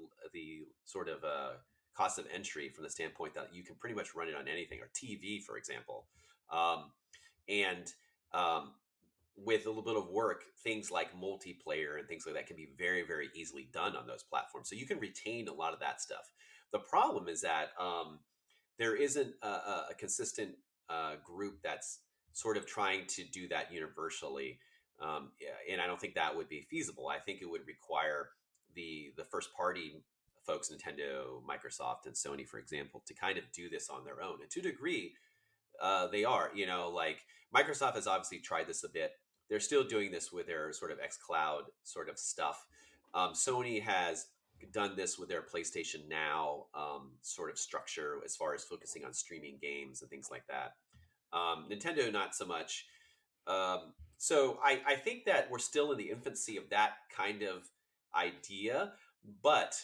sort of cost of entry from the standpoint that you can pretty much run it on anything, or TV, for example. Um, and with a little bit of work, things like multiplayer and things like that can be very, very easily done on those platforms. So you can retain a lot of that stuff. The problem is that there isn't a consistent group that's sort of trying to do that universally. And I don't think that would be feasible. I think it would require the first party folks, Nintendo, Microsoft, and Sony, for example, to kind of do this on their own. And to a degree, they are. Like Microsoft has obviously tried this a bit. They're still doing this with their sort of xCloud sort of stuff. Sony has done this with their PlayStation Now sort of structure, as far as focusing on streaming games and things like that. Nintendo, not so much. So I think that we're still in the infancy of that kind of idea, but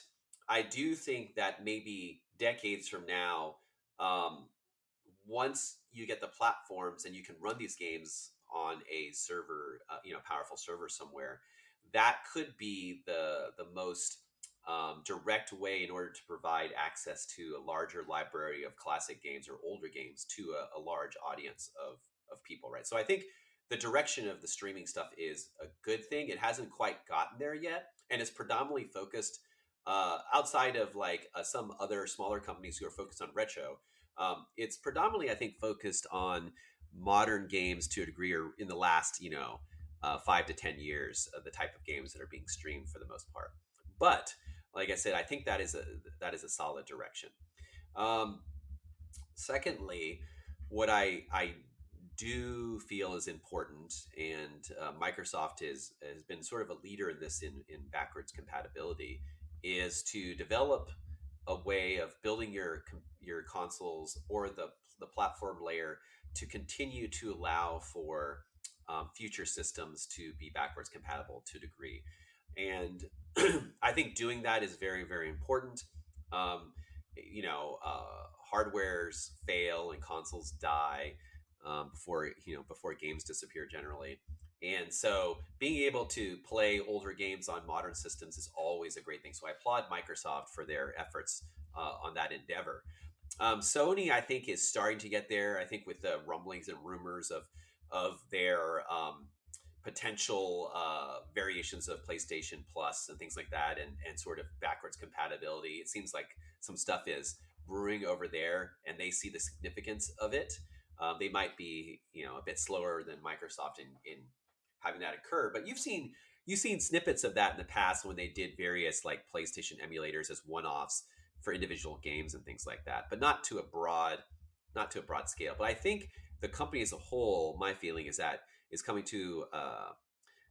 I do think that maybe decades from now, um, once you get the platforms and you can run these games on a server, powerful server somewhere, that could be the most direct way in order to provide access to a larger library of classic games or older games to a large audience of people, right? So I think the direction of the streaming stuff is a good thing. It hasn't quite gotten there yet, and it's predominantly focused outside of like some other smaller companies who are focused on retro. It's predominantly, I think, focused on modern games to a degree, or in the last, 5 to 10 years, the type of games that are being streamed for the most part. But like I said, I think that is a solid direction. Um, Secondly, what I do feel is important, and Microsoft has been sort of a leader in this in backwards compatibility, is to develop a way of building your consoles or the platform layer to continue to allow for future systems to be backwards compatible to a degree. And I think doing that is very, very important. Um, Hardwares fail and consoles die before games disappear generally. And so being able to play older games on modern systems is always a great thing. So I applaud Microsoft for their efforts on that endeavor. Sony, I think, is starting to get there. I think with the rumblings and rumors of their potential variations of PlayStation Plus and things like that, and sort of backwards compatibility, it seems like some stuff is brewing over there, and they see the significance of it. They might be, a bit slower than Microsoft in having that occur, but you've seen snippets of that in the past when they did various like PlayStation emulators as one-offs for individual games and things like that, but not to a broad scale. But I think the company as a whole, my feeling is coming to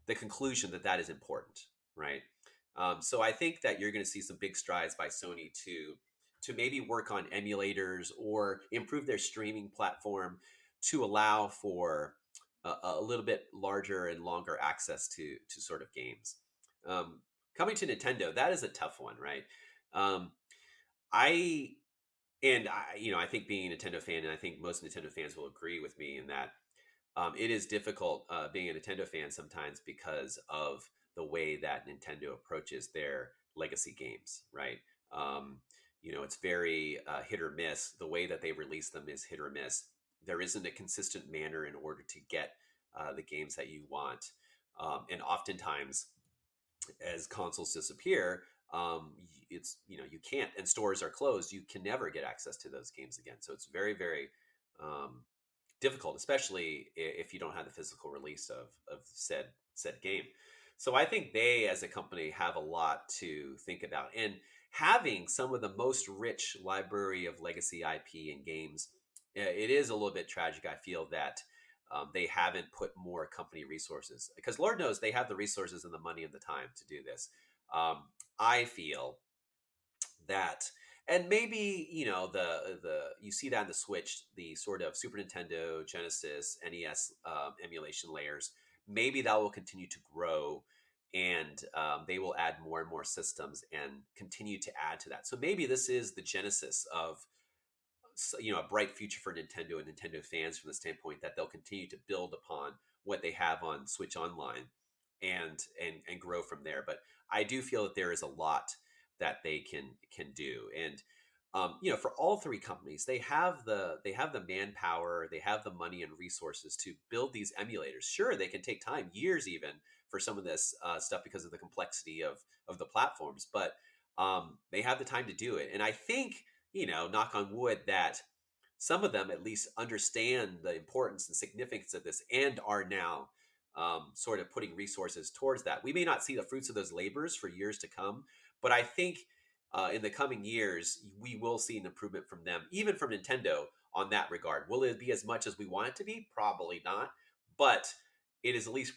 the conclusion that that is important, right? So I think that you're going to see some big strides by Sony to maybe work on emulators or improve their streaming platform to allow for a little bit larger and longer access to sort of games. Um, Coming to Nintendo, that is a tough one, right? Um, I I think being a Nintendo fan, and I think most Nintendo fans will agree with me in that it is difficult being a Nintendo fan sometimes because of the way that Nintendo approaches their legacy games, right? Um, it's very hit or miss. The way that they release them is hit or miss. There isn't a consistent manner in order to get the games that you want. And oftentimes, as consoles disappear, it's you can't, and stores are closed. You can never get access to those games again. So it's very, very difficult, especially if you don't have the physical release of said game. So I think they, as a company, have a lot to think about, and having some of the most rich library of legacy IP and games, it is a little bit tragic. I feel that they haven't put more company resources, because Lord knows they have the resources and the money and the time to do this. I feel that, and maybe the you see that in the Switch, the sort of Super Nintendo, Genesis, NES emulation layers. Maybe that will continue to grow, and they will add more and more systems and continue to add to that. So maybe this is the genesis of a bright future for Nintendo and Nintendo fans, from the standpoint that they'll continue to build upon what they have on Switch Online and grow from there. But I do feel that there is a lot that they can do, and for all three companies, they have the manpower, they have the money and resources to build these emulators. Sure, they can take time, years even, for some of this stuff because of the complexity of the platforms, but they have the time to do it. And I think, knock on wood, that some of them at least understand the importance and significance of this and are now sort of putting resources towards that. We may not see the fruits of those labors for years to come, but I think in the coming years, we will see an improvement from them, even from Nintendo, on that regard. Will it be as much as we want it to be? Probably not, but it is at least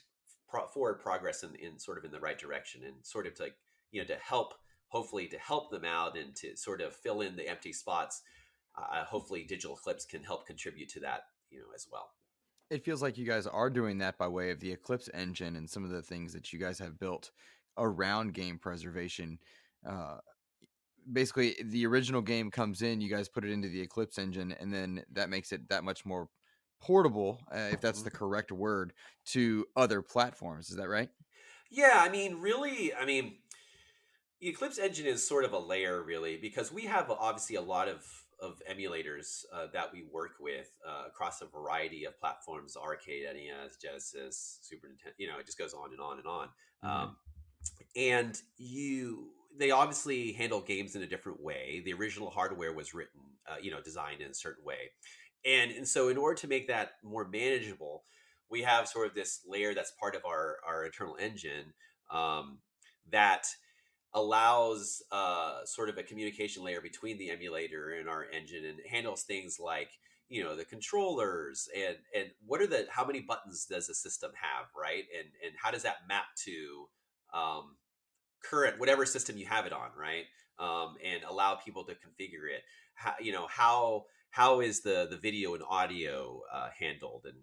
forward progress in sort of in the right direction, and sort of to help, hopefully to help them out and to sort of fill in the empty spots. Hopefully Digital Eclipse can help contribute to that, as well. It feels like you guys are doing that by way of the Eclipse Engine and some of the things that you guys have built around game preservation. Basically, the original game comes in, you guys put it into the Eclipse Engine, and then that makes it that much more portable, if that's the correct word, to other platforms. Is that right? Yeah, the Eclipse Engine is sort of a layer, really, because we have obviously a lot of emulators that we work with across a variety of platforms: arcade, NES, Genesis, Super Nintendo. It just goes on and on and on. Mm-hmm. And they obviously handle games in a different way. The original hardware was written, designed in a certain way, and so in order to make that more manageable, we have sort of this layer that's part of our internal engine, that allows sort of a communication layer between the emulator and our engine, and handles things like the controllers, and how many buttons does the system have, right, and how does that map to current whatever system you have it on, right, and allow people to configure it. How is the video and audio handled, and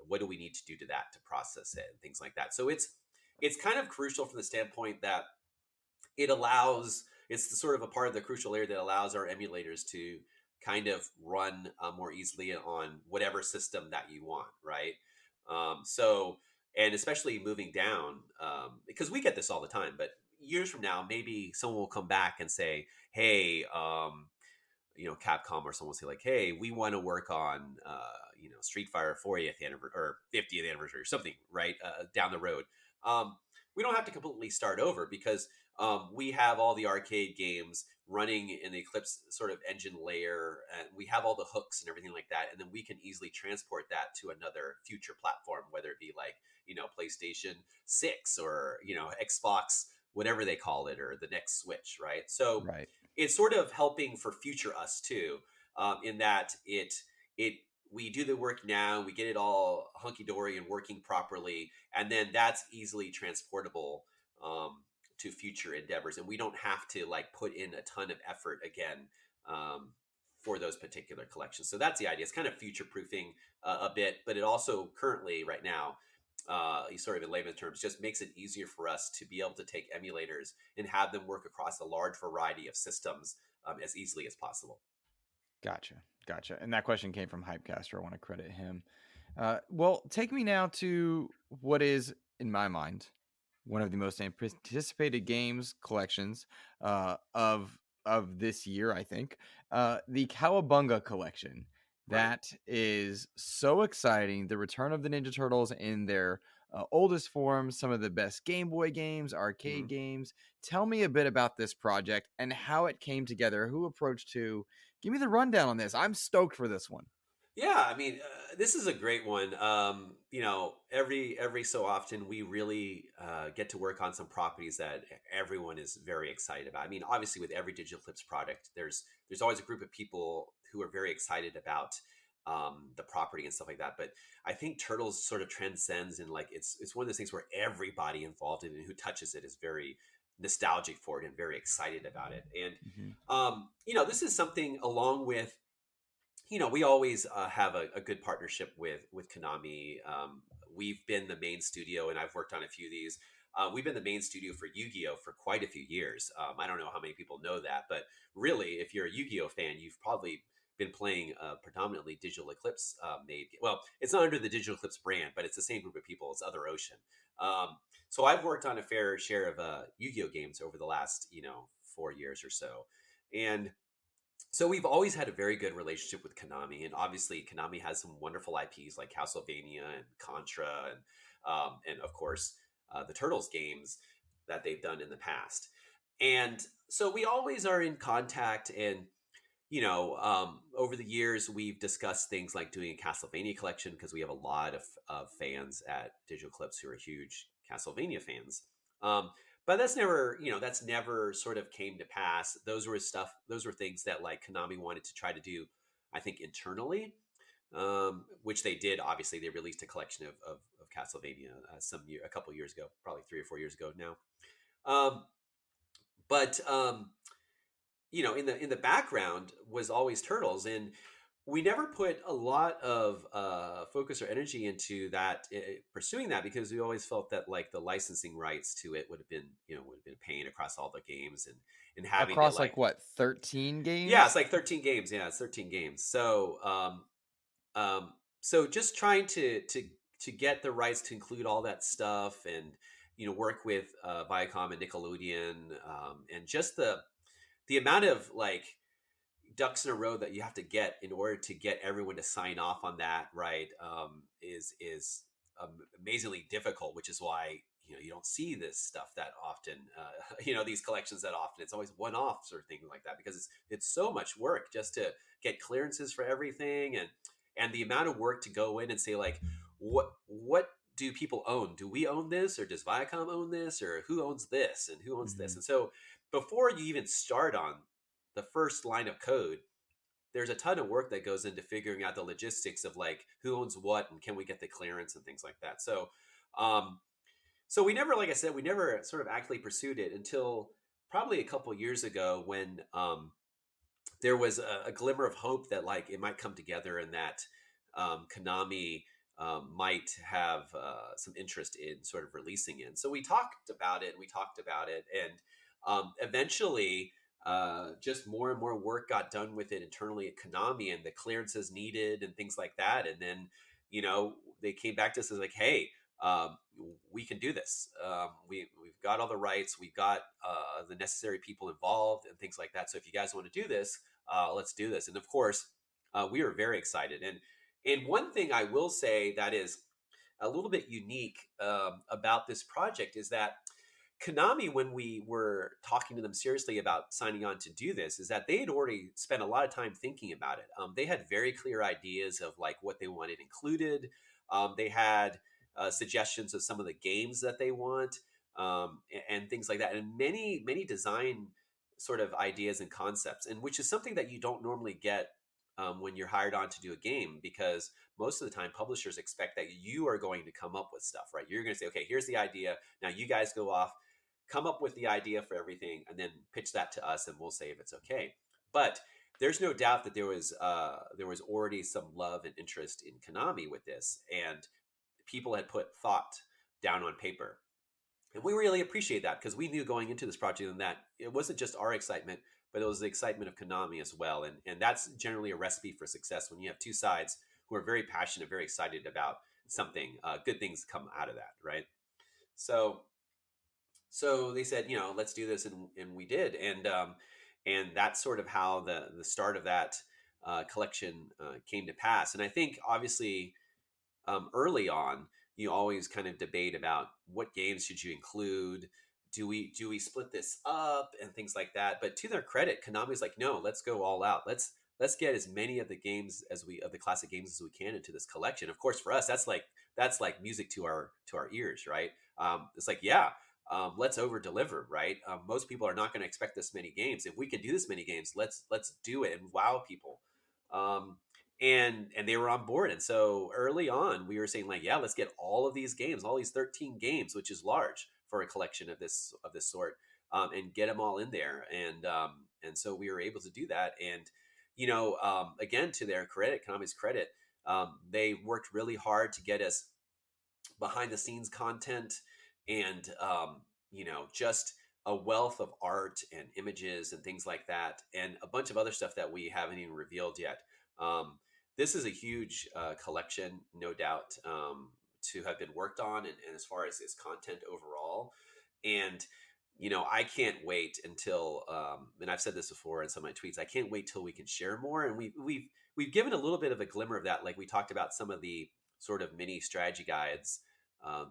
what do we need to do to that to process it, and things like that. So it's kind of crucial from the standpoint that it's the sort of a part of the crucial layer that allows our emulators to kind of run more easily on whatever system that you want, right? And especially moving down, because we get this all the time, but years from now, maybe someone will come back and say, hey, Capcom or someone will say like, hey, we want to work on, Street Fighter 40th anniversary or 50th anniversary or something, right? Down the road. We don't have to completely start over, because we have all the arcade games running in the Eclipse sort of engine layer, and we have all the hooks and everything like that, and then we can easily transport that to another future platform, whether it be like PlayStation 6 or Xbox, whatever they call it, or the next Switch, right? So Right. it's sort of helping for future us too, in that it we do the work now, we get it all hunky dory and working properly, and then that's easily transportable to future endeavors, and we don't have to like put in a ton of effort again um, for those particular collections. So that's the idea. It's kind of future proofing a bit, but it also currently right now, sort of in layman's terms, just makes it easier for us to be able to take emulators and have them work across a large variety of systems as easily as possible. Gotcha. And that question came from Hypecaster. I want to credit him. Well, take me now to what is, in my mind, one of the most anticipated games collections of this year. I think the Cowabunga Collection. Right. That is so exciting. The return of the Ninja Turtles in their oldest form, some of the best Game Boy games, arcade games. Tell me a bit about this project and how it came together. Who approached who? Give me the rundown on this. I'm stoked for this one. Yeah, I mean, this is a great one. Every so often we really get to work on some properties that everyone is very excited about. I mean, obviously, with every Digital Eclipse product, there's always a group of people who are very excited about the property and stuff like that. But I think Turtles sort of transcends, and like it's one of those things where everybody involved in it and who touches it is very nostalgic for it and very excited about it. And this is something along with we always have a good partnership with Konami. We've been the main studio, and I've worked on a few of these. We've been the main studio for Yu-Gi-Oh for quite a few years. I don't know how many people know that, but really, if you're a Yu-Gi-Oh fan, you've probably been playing predominantly Digital Eclipse made. Well, it's not under the Digital Eclipse brand, but it's the same group of people. It's Other Ocean. So I've worked on a fair share of Yu-Gi-Oh games over the last 4 years or so, and so we've always had a very good relationship with Konami, and obviously Konami has some wonderful IPs like Castlevania and Contra, and of course the Turtles games that they've done in the past. And so we always are in contact, and over the years we've discussed things like doing a Castlevania collection because we have a lot of fans at Digital Eclipse who are huge Castlevania fans. But that's never sort of came to pass. Those were things that like Konami wanted to try to do, I think, internally, which they did. Obviously, they released a collection of Castlevania a couple years ago, probably 3 or 4 years ago now. But in the background was always Turtles, and we never put a lot of focus or energy into that, pursuing that, because we always felt that like the licensing rights to it would have been a pain across all the games, and having Across to like what, 13 games? yeah, it's like 13 games. Yeah, it's 13 games. So just trying to get the rights to include all that stuff, and work with Viacom and Nickelodeon, and just the amount of like ducks in a row that you have to get in order to get everyone to sign off on that, right? Is amazingly difficult, which is why you don't see this stuff that often. These collections that often. It's always one-offs or things like that, because it's so much work just to get clearances for everything, and the amount of work to go in and say like, what do people own? Do we own this, or does Viacom own this, or who owns this, and who owns this? And so before you even start on the first line of code, there's a ton of work that goes into figuring out the logistics of like who owns what, and can we get the clearance and things like that. So we never, like I said, we never sort of actively pursued it until probably a couple years ago, when there was a glimmer of hope that like it might come together, and that Konami might have some interest in sort of releasing it. So we talked about it, and eventually just more and more work got done with it internally at Konami, and the clearances needed and things like that. And then, they came back to us as like, hey, we can do this. We've got all the rights. We've got the necessary people involved and things like that. So if you guys want to do this, let's do this. And of course, we are very excited. And one thing I will say that is a little bit unique about this project is that, Konami, when we were talking to them seriously about signing on to do this, is that they had already spent a lot of time thinking about it. They had very clear ideas of like what they wanted included. They had suggestions of some of the games that they want, and things like that, and many design sort of ideas and concepts, and which is something that you don't normally get when you're hired on to do a game, because most of the time publishers expect that you are going to come up with stuff, right? You're going to say, okay, here's the idea. Now you guys go off, come up with the idea for everything, and then pitch that to us, and we'll say if it's okay. But there's no doubt that there was already some love and interest in Konami with this, and people had put thought down on paper. And we really appreciate that, because we knew going into this project and that it wasn't just our excitement, but it was the excitement of Konami as well. And that's generally a recipe for success when you have two sides who are very passionate, very excited about something. Good things come out of that, right? So they said, let's do this, and we did, and that's sort of how the start of that collection came to pass. And I think obviously early on, you always kind of debate about what games should you include. Do we split this up and things like that? But to their credit, Konami's like, no, let's go all out. Let's get as many of the games of the classic games as we can into this collection. Of course, for us, that's like music to our ears, right? It's like, yeah, let's over deliver, right? Most people are not going to expect this many games. If we can do this many games, let's do it and wow people. And they were on board. And so early on, we were saying like, yeah, let's get all of these games, all these 13 games, which is large for a collection of this sort, and get them all in there. And so we were able to do that. And again, to their credit, Konami's credit, they worked really hard to get us behind the scenes content, and just a wealth of art and images and things like that, and a bunch of other stuff that we haven't even revealed yet. This is a huge collection, no doubt, to have been worked on, and as far as its content overall. And I can't wait until, and I've said this before in some of my tweets, I can't wait till we can share more. And we've given a little bit of a glimmer of that, like we talked about some of the sort of mini strategy guides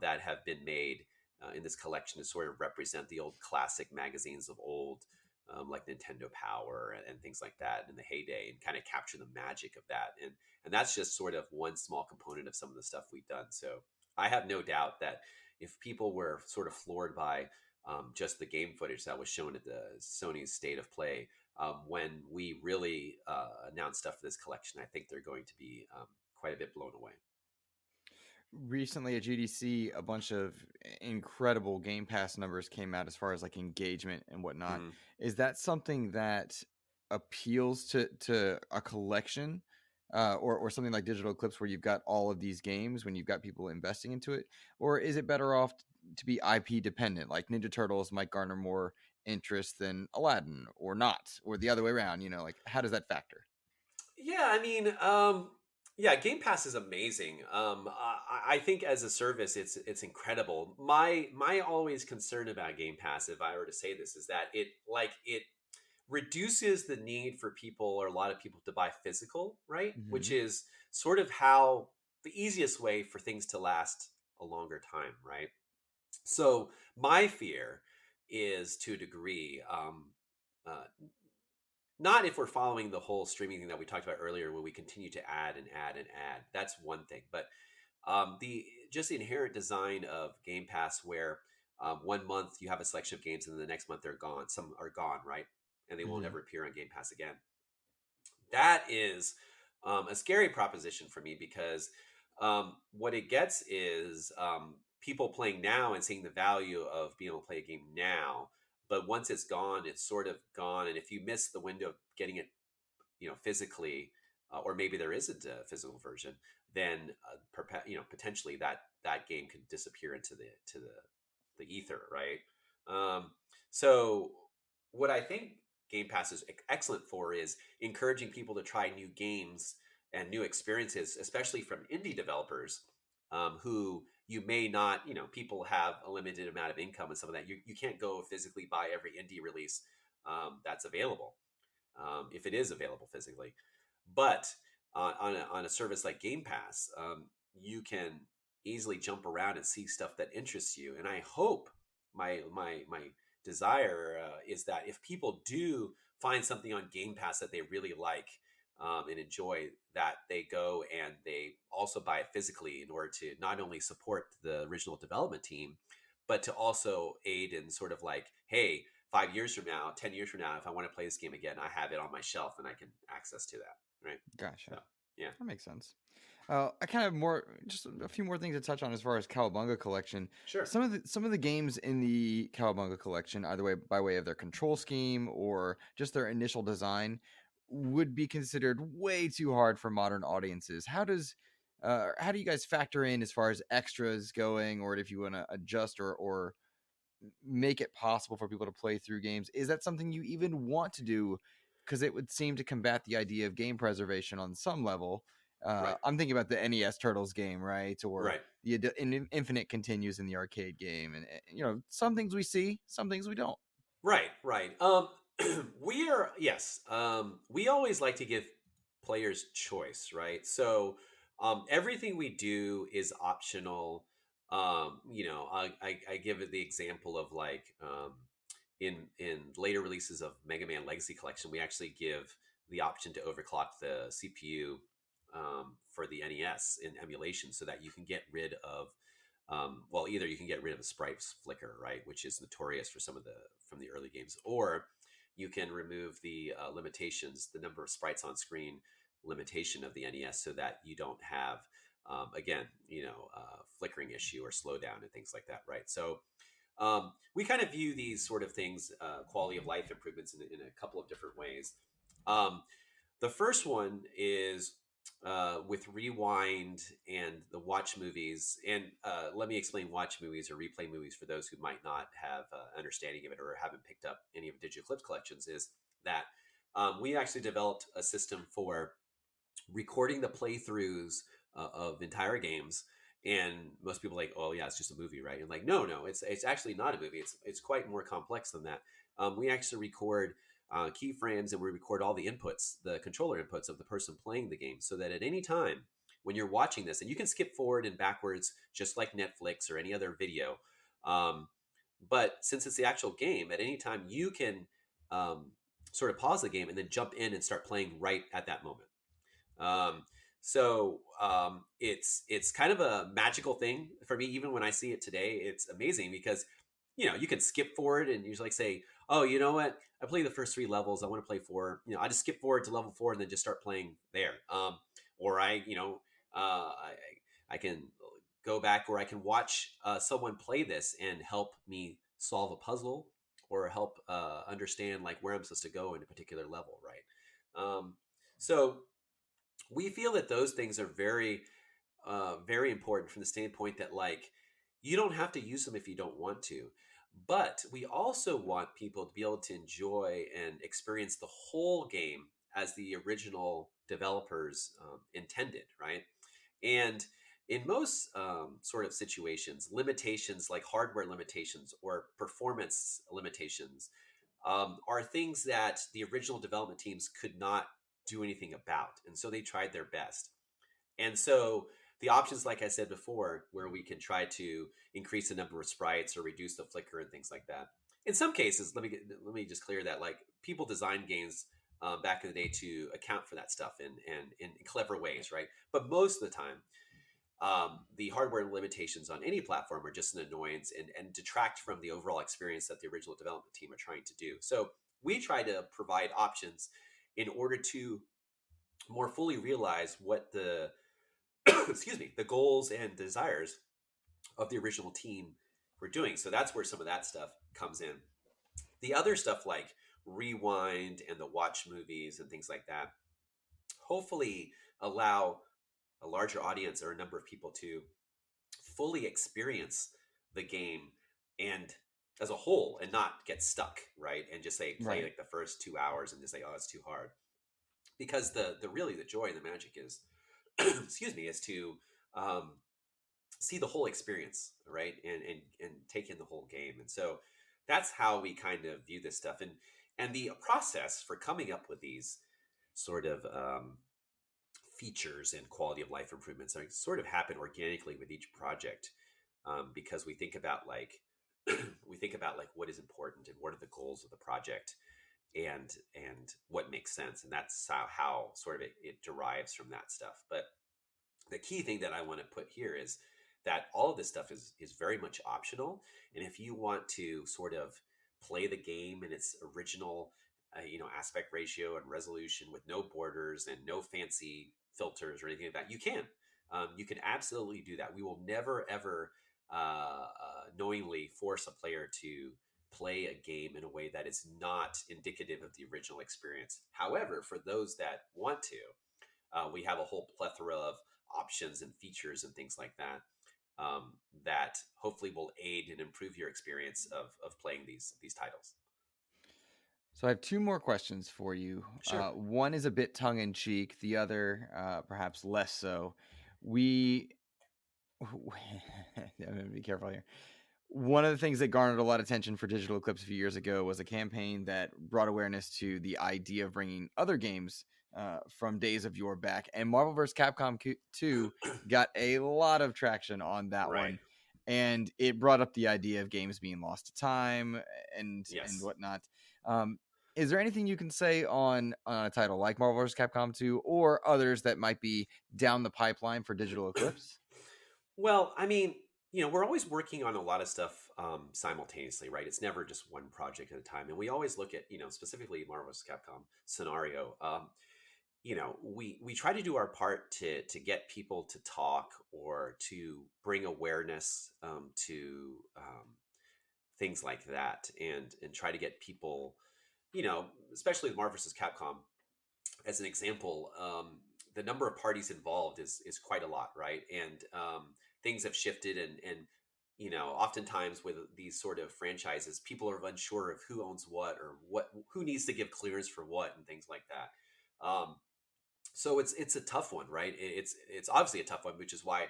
that have been made in this collection to sort of represent the old classic magazines of old, like Nintendo Power and things like that in the heyday, and kind of capture the magic of that. And that's just sort of one small component of some of the stuff we've done. So I have no doubt that if people were sort of floored by just the game footage that was shown at the Sony's State of Play, when we really announced stuff for this collection, I think they're going to be quite a bit blown away. Recently at GDC, a bunch of incredible Game Pass numbers came out as far as like engagement and whatnot. Mm-hmm. Is that something that appeals to a collection, or something like Digital Eclipse, where you've got all of these games when you've got people investing into it? Or is it better off to be IP dependent, like Ninja Turtles might garner more interest than Aladdin, or not, or the other way around? Like, how does that factor? Yeah, I mean, yeah, Game Pass is amazing. I think as a service, it's incredible. My always concern about Game Pass, if I were to say this, is that it reduces the need for people, or a lot of people, to buy physical, right? Mm-hmm. Which is sort of how the easiest way for things to last a longer time, right? So my fear is, to a degree, not if we're following the whole streaming thing that we talked about earlier, where we continue to add and add and add. That's one thing. But the inherent design of Game Pass, where 1 month you have a selection of games, and then the next month they're gone. Some are gone, right? And they won't ever appear on Game Pass again. That is a scary proposition for me, because what it gets is people playing now and seeing the value of being able to play a game now. But once it's gone, it's sort of gone. And if you miss the window of getting it, physically, or maybe there isn't a physical version, then potentially that game could disappear into the ether, right? So what I think Game Pass is excellent for is encouraging people to try new games and new experiences, especially from indie developers, who you may not, people have a limited amount of income and some of that. You can't go physically buy every indie release that's available, if it is available physically. But on a service like Game Pass, you can easily jump around and see stuff that interests you. And I hope my desire is that if people do find something on Game Pass that they really like and enjoy, that they go and they also buy it physically in order to not only support the original development team, but to also aid in sort of like, hey, 5 years from now, 10 years from now, if I want to play this game again, I have it on my shelf and I can access to that. Right. Gotcha. So, yeah. That makes sense. I kind of just a few more things to touch on as far as Cowabunga Collection. Sure. Some of the games in the Cowabunga Collection, either way by way of their control scheme or just their initial design, would be considered way too hard for modern audiences. How do you guys factor in as far as extras going, or if you want to adjust or make it possible for people to play through games? Is that something you even want to do? Because it would seem to combat the idea of game preservation on some level. Right. I'm thinking about the NES Turtles game, right? Or Right. the Infinite Continues in the arcade game, and some things we see, some things we don't. Right. Right. We are, yes. We always like to give players choice, right? So everything we do is optional. I give it the example of like in later releases of Mega Man Legacy Collection, we actually give the option to overclock the CPU for the NES in emulation, so that you can get rid of either you can get rid of the sprite flicker, right, which is notorious for some of the from the early games, or you can remove the limitations, the number of sprites on screen limitation of the NES, so that you don't have again, flickering issue or slowdown and things like that, right? So we kind of view these sort of things, quality of life improvements, in a couple of different ways. Um, the first one is with Rewind and the watch movies. And let me explain watch movies or replay movies for those who might not have understanding of it or haven't picked up any of Digital Eclipse collections. Is that we actually developed a system for recording the playthroughs of entire games. And most people are like, oh yeah, it's just a movie, right? And like, no, it's actually not a movie. It's quite more complex than that. We actually record keyframes, and we record all the inputs, the controller inputs of the person playing the game, so that at any time when you're watching this, and you can skip forward and backwards just like Netflix or any other video, but since it's the actual game, at any time you can sort of pause the game and then jump in and start playing right at that moment. It's kind of a magical thing for me. Even when I see it today, it's amazing because, you can skip forward and you like say, oh, you know what? I played the first 3 levels. I want to play 4. I just skip forward to level 4 and then just start playing there. Or I can go back, or I can watch someone play this and help me solve a puzzle, or help understand like where I'm supposed to go in a particular level. Right. So we feel that those things are very, very important from the standpoint that like you don't have to use them if you don't want to, but we also want people to be able to enjoy and experience the whole game as the original developers intended, right? And in most sort of situations, limitations like hardware limitations or performance limitations are things that the original development teams could not do anything about. And so they tried their best. And so the options, like I said before, where we can try to increase the number of sprites or reduce the flicker and things like that. In some cases, let me just clear that, like, people designed games back in the day to account for that stuff in clever ways, right? But most of the time, the hardware limitations on any platform are just an annoyance and detract from the overall experience that the original development team are trying to do. So we try to provide options in order to more fully realize what the the goals and desires of the original team were doing. So that's where some of that stuff comes in. The other stuff like Rewind and the watch movies and things like that hopefully allow a larger audience or a number of people to fully experience the game and as a whole, and not get stuck, right? And just say play like the first 2 hours and just say, oh, it's too hard. Because the really the joy and the magic is is to see the whole experience, right? And take in the whole game. And so that's how we kind of view this stuff. And the process for coming up with these sort of features and quality of life improvements sort of happen organically with each project, because we think about like we think about like what is important and what are the goals of the project, and what makes sense, and that's how sort of it derives from that stuff. But the key thing that I want to put here is that all of this stuff is very much optional, and if you want to sort of play the game in its original aspect ratio and resolution with no borders and no fancy filters or anything like that, you can. You can absolutely do that. We will never ever knowingly force a player to play a game in a way that is not indicative of the original experience. However, for those that want to, we have a whole plethora of options and features and things like that, that hopefully will aid and improve your experience of playing these titles. So I have two more questions for you. Sure. One is a bit tongue in cheek, the other perhaps less so. We, I'm gonna be careful here. One of the things that garnered a lot of attention for Digital Eclipse a few years ago was a campaign that brought awareness to the idea of bringing other games from days of yore back. And Marvel vs. Capcom 2 got a lot of traction on that Right. one. And it brought up the idea of games being lost to time and Yes. whatnot. Is there anything you can say on a title like Marvel vs. Capcom 2 or others that might be down the pipeline for Digital Eclipse? Well, I mean, we're always working on a lot of stuff simultaneously, right? It's never just one project at a time, and we always look at, specifically Marvel vs. Capcom scenario. We try to do our part to get people to talk or to bring awareness to things like that, and try to get people, especially with Marvel vs. Capcom as an example. The number of parties involved is quite a lot, right? And things have shifted, and oftentimes with these sort of franchises, people are unsure of who owns what or who needs to give clearance for what and things like that. So it's a tough one, right? It's obviously a tough one, which is why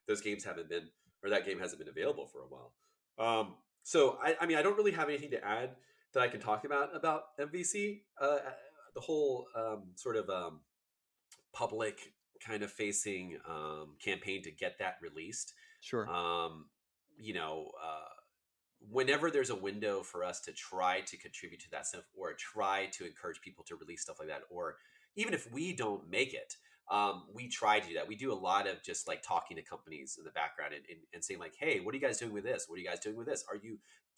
those games haven't been, or that game hasn't been available for a while. So I mean, I don't really have anything to add that I can talk about MVC. The whole sort of public kind of facing campaign to get that released. Sure. Um, you know, uh, Whenever there's a window for us to try to contribute to that stuff, or try to encourage people to release stuff like that, or even if we don't make it, we try to do that. We do a lot of just like talking to companies in the background, and saying like, hey, what are you guys doing with this? What are you guys doing with this?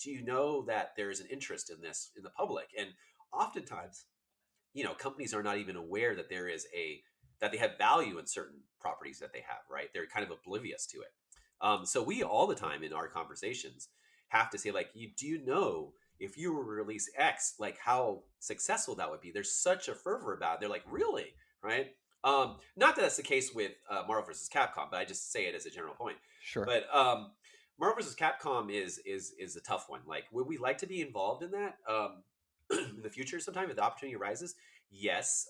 Do you know that there's an interest in this in the public? And oftentimes, companies are not even aware that that they have value in certain properties that they have, right? They're kind of oblivious to it. So we all the time in our conversations have to say like, do you know if you were to release X, like how successful that would be? There's such a fervor about it. They're like, really, right? Not that that's the case with Marvel versus Capcom, but I just say it as a general point. Sure. But Marvel versus Capcom is a tough one. Like, would we like to be involved in that in the future sometime if the opportunity arises? Yes.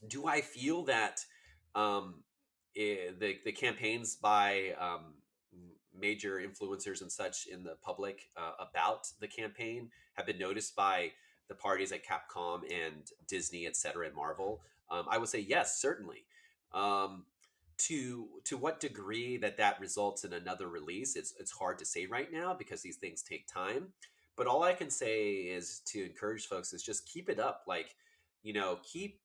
Do I feel that the campaigns by major influencers and such in the public about the campaign have been noticed by the parties at Capcom and Disney, et cetera, and Marvel? I would say yes, certainly. To what degree that results in another release, it's hard to say right now because these things take time. But all I can say is to encourage folks is just keep it up. Like, keep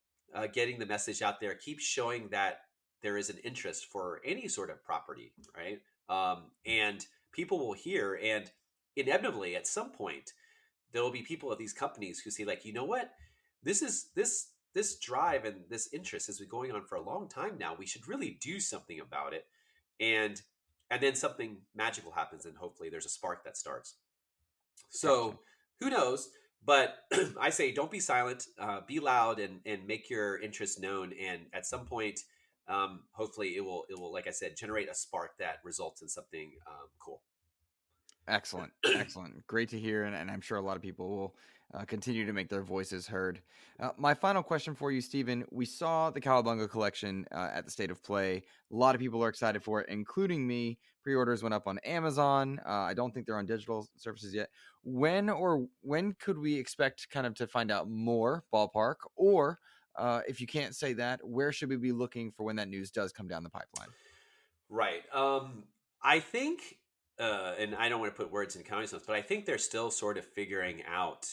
getting the message out there. Keep showing that there is an interest for any sort of property, right? And people will hear, and inevitably at some point there will be people at these companies who say like, you know what, this drive and this interest has been going on for a long time now. We should really do something about it. And then something magical happens, and hopefully there's a spark that starts. So Gotcha. who knows? But I say don't be silent, be loud, and make your interest known. And at some point, hopefully it will, like I said, generate a spark that results in something cool. Excellent. Excellent. Great to hear. And I'm sure a lot of people will continue to make their voices heard. My final question for you, Stephen. We saw the Cowabunga Collection at the State of Play. A lot of people are excited for it, including me. Pre-orders went up on Amazon. I don't think they're on digital services yet. When could we expect kind of to find out more, ballpark? Or if you can't say that, where should we be looking for when that news does come down the pipeline? Right. I think and I don't want to put words in Konami's mouth, but I think they're still sort of figuring out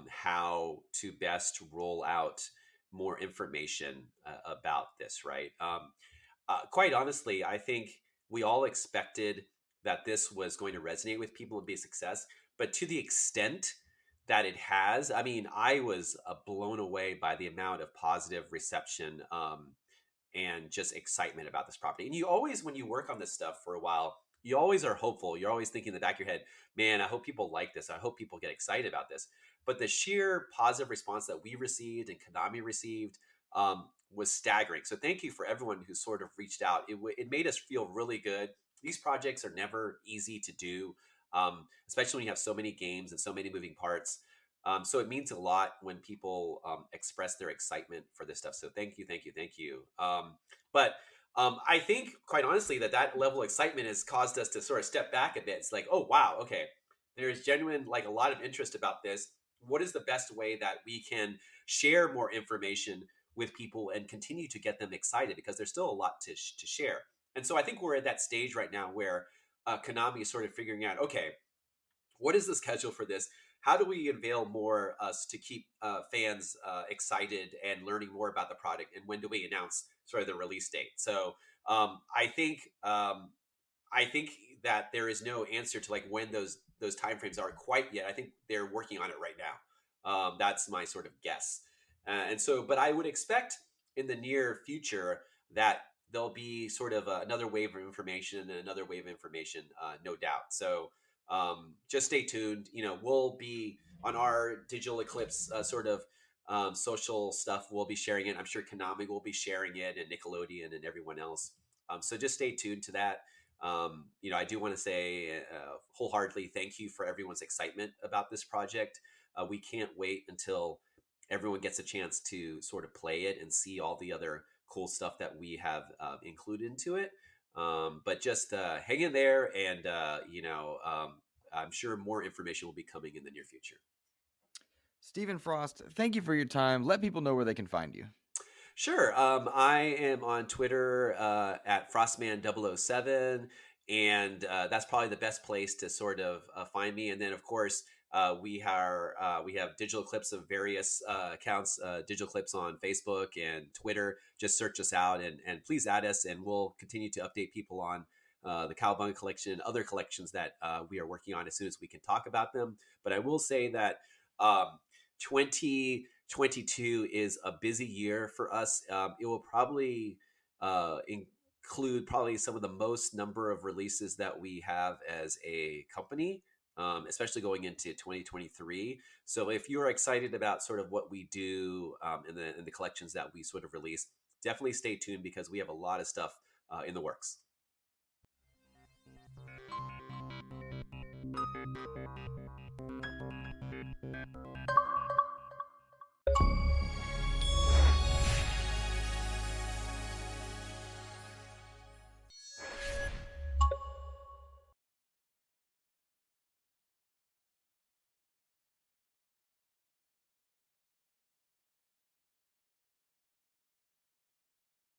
how to best roll out more information about this, right? Quite honestly, I think we all expected that this was going to resonate with people and be a success, but to the extent that it has, I mean, I was blown away by the amount of positive reception and just excitement about this property. And you always, when you work on this stuff for a while, you always are hopeful. You're always thinking in the back of your head, man, I hope people like this. I hope people get excited about this. But the sheer positive response that we received and Konami received was staggering. So thank you for everyone who sort of reached out. It made us feel really good. These projects are never easy to do, especially when you have so many games and so many moving parts. So it means a lot when people express their excitement for this stuff. So thank you, thank you, thank you. But I think, quite honestly, that level of excitement has caused us to sort of step back a bit. It's like, oh wow, okay, there's genuine, like, a lot of interest about this. What is the best way that we can share more information with people and continue to get them excited? Because there's still a lot to share. And so I think we're at that stage right now where Konami is sort of figuring out, okay, what is the schedule for this? How do we unveil more to keep fans excited and learning more about the product? And when do we announce sort of the release date? So I think that there is no answer to like when those timeframes are quite yet. I think they're working on it right now. That's my sort of guess. And so, but I would expect in the near future that there'll be sort of another wave of information and another wave of information, no doubt. So just stay tuned. You know, we'll be on our Digital Eclipse sort of social stuff. We'll be sharing it. I'm sure Konami will be sharing it, and Nickelodeon and everyone else. So just stay tuned to that. You know, I do want to say wholeheartedly thank you for everyone's excitement about this project. We can't wait until everyone gets a chance to sort of play it and see all the other cool stuff that we have included into it. But just hang in there, and you know, I'm sure more information will be coming in the near future. Stephen Frost, thank you for your time. Let people know where they can find you. Sure. I am on Twitter at Frostman007, and that's probably the best place to sort of find me. And then, of course, we have Digital Eclipse of various accounts, Digital Eclipse on Facebook and Twitter. Just search us out and please add us, and we'll continue to update people on the Cowabunga Collection and other collections that we are working on as soon as we can talk about them. But I will say that 2022 is a busy year for us. It will probably include probably some of the most number of releases that we have as a company, especially going into 2023. So if you're excited about sort of what we do in the collections that we sort of release, definitely stay tuned because we have a lot of stuff in the works.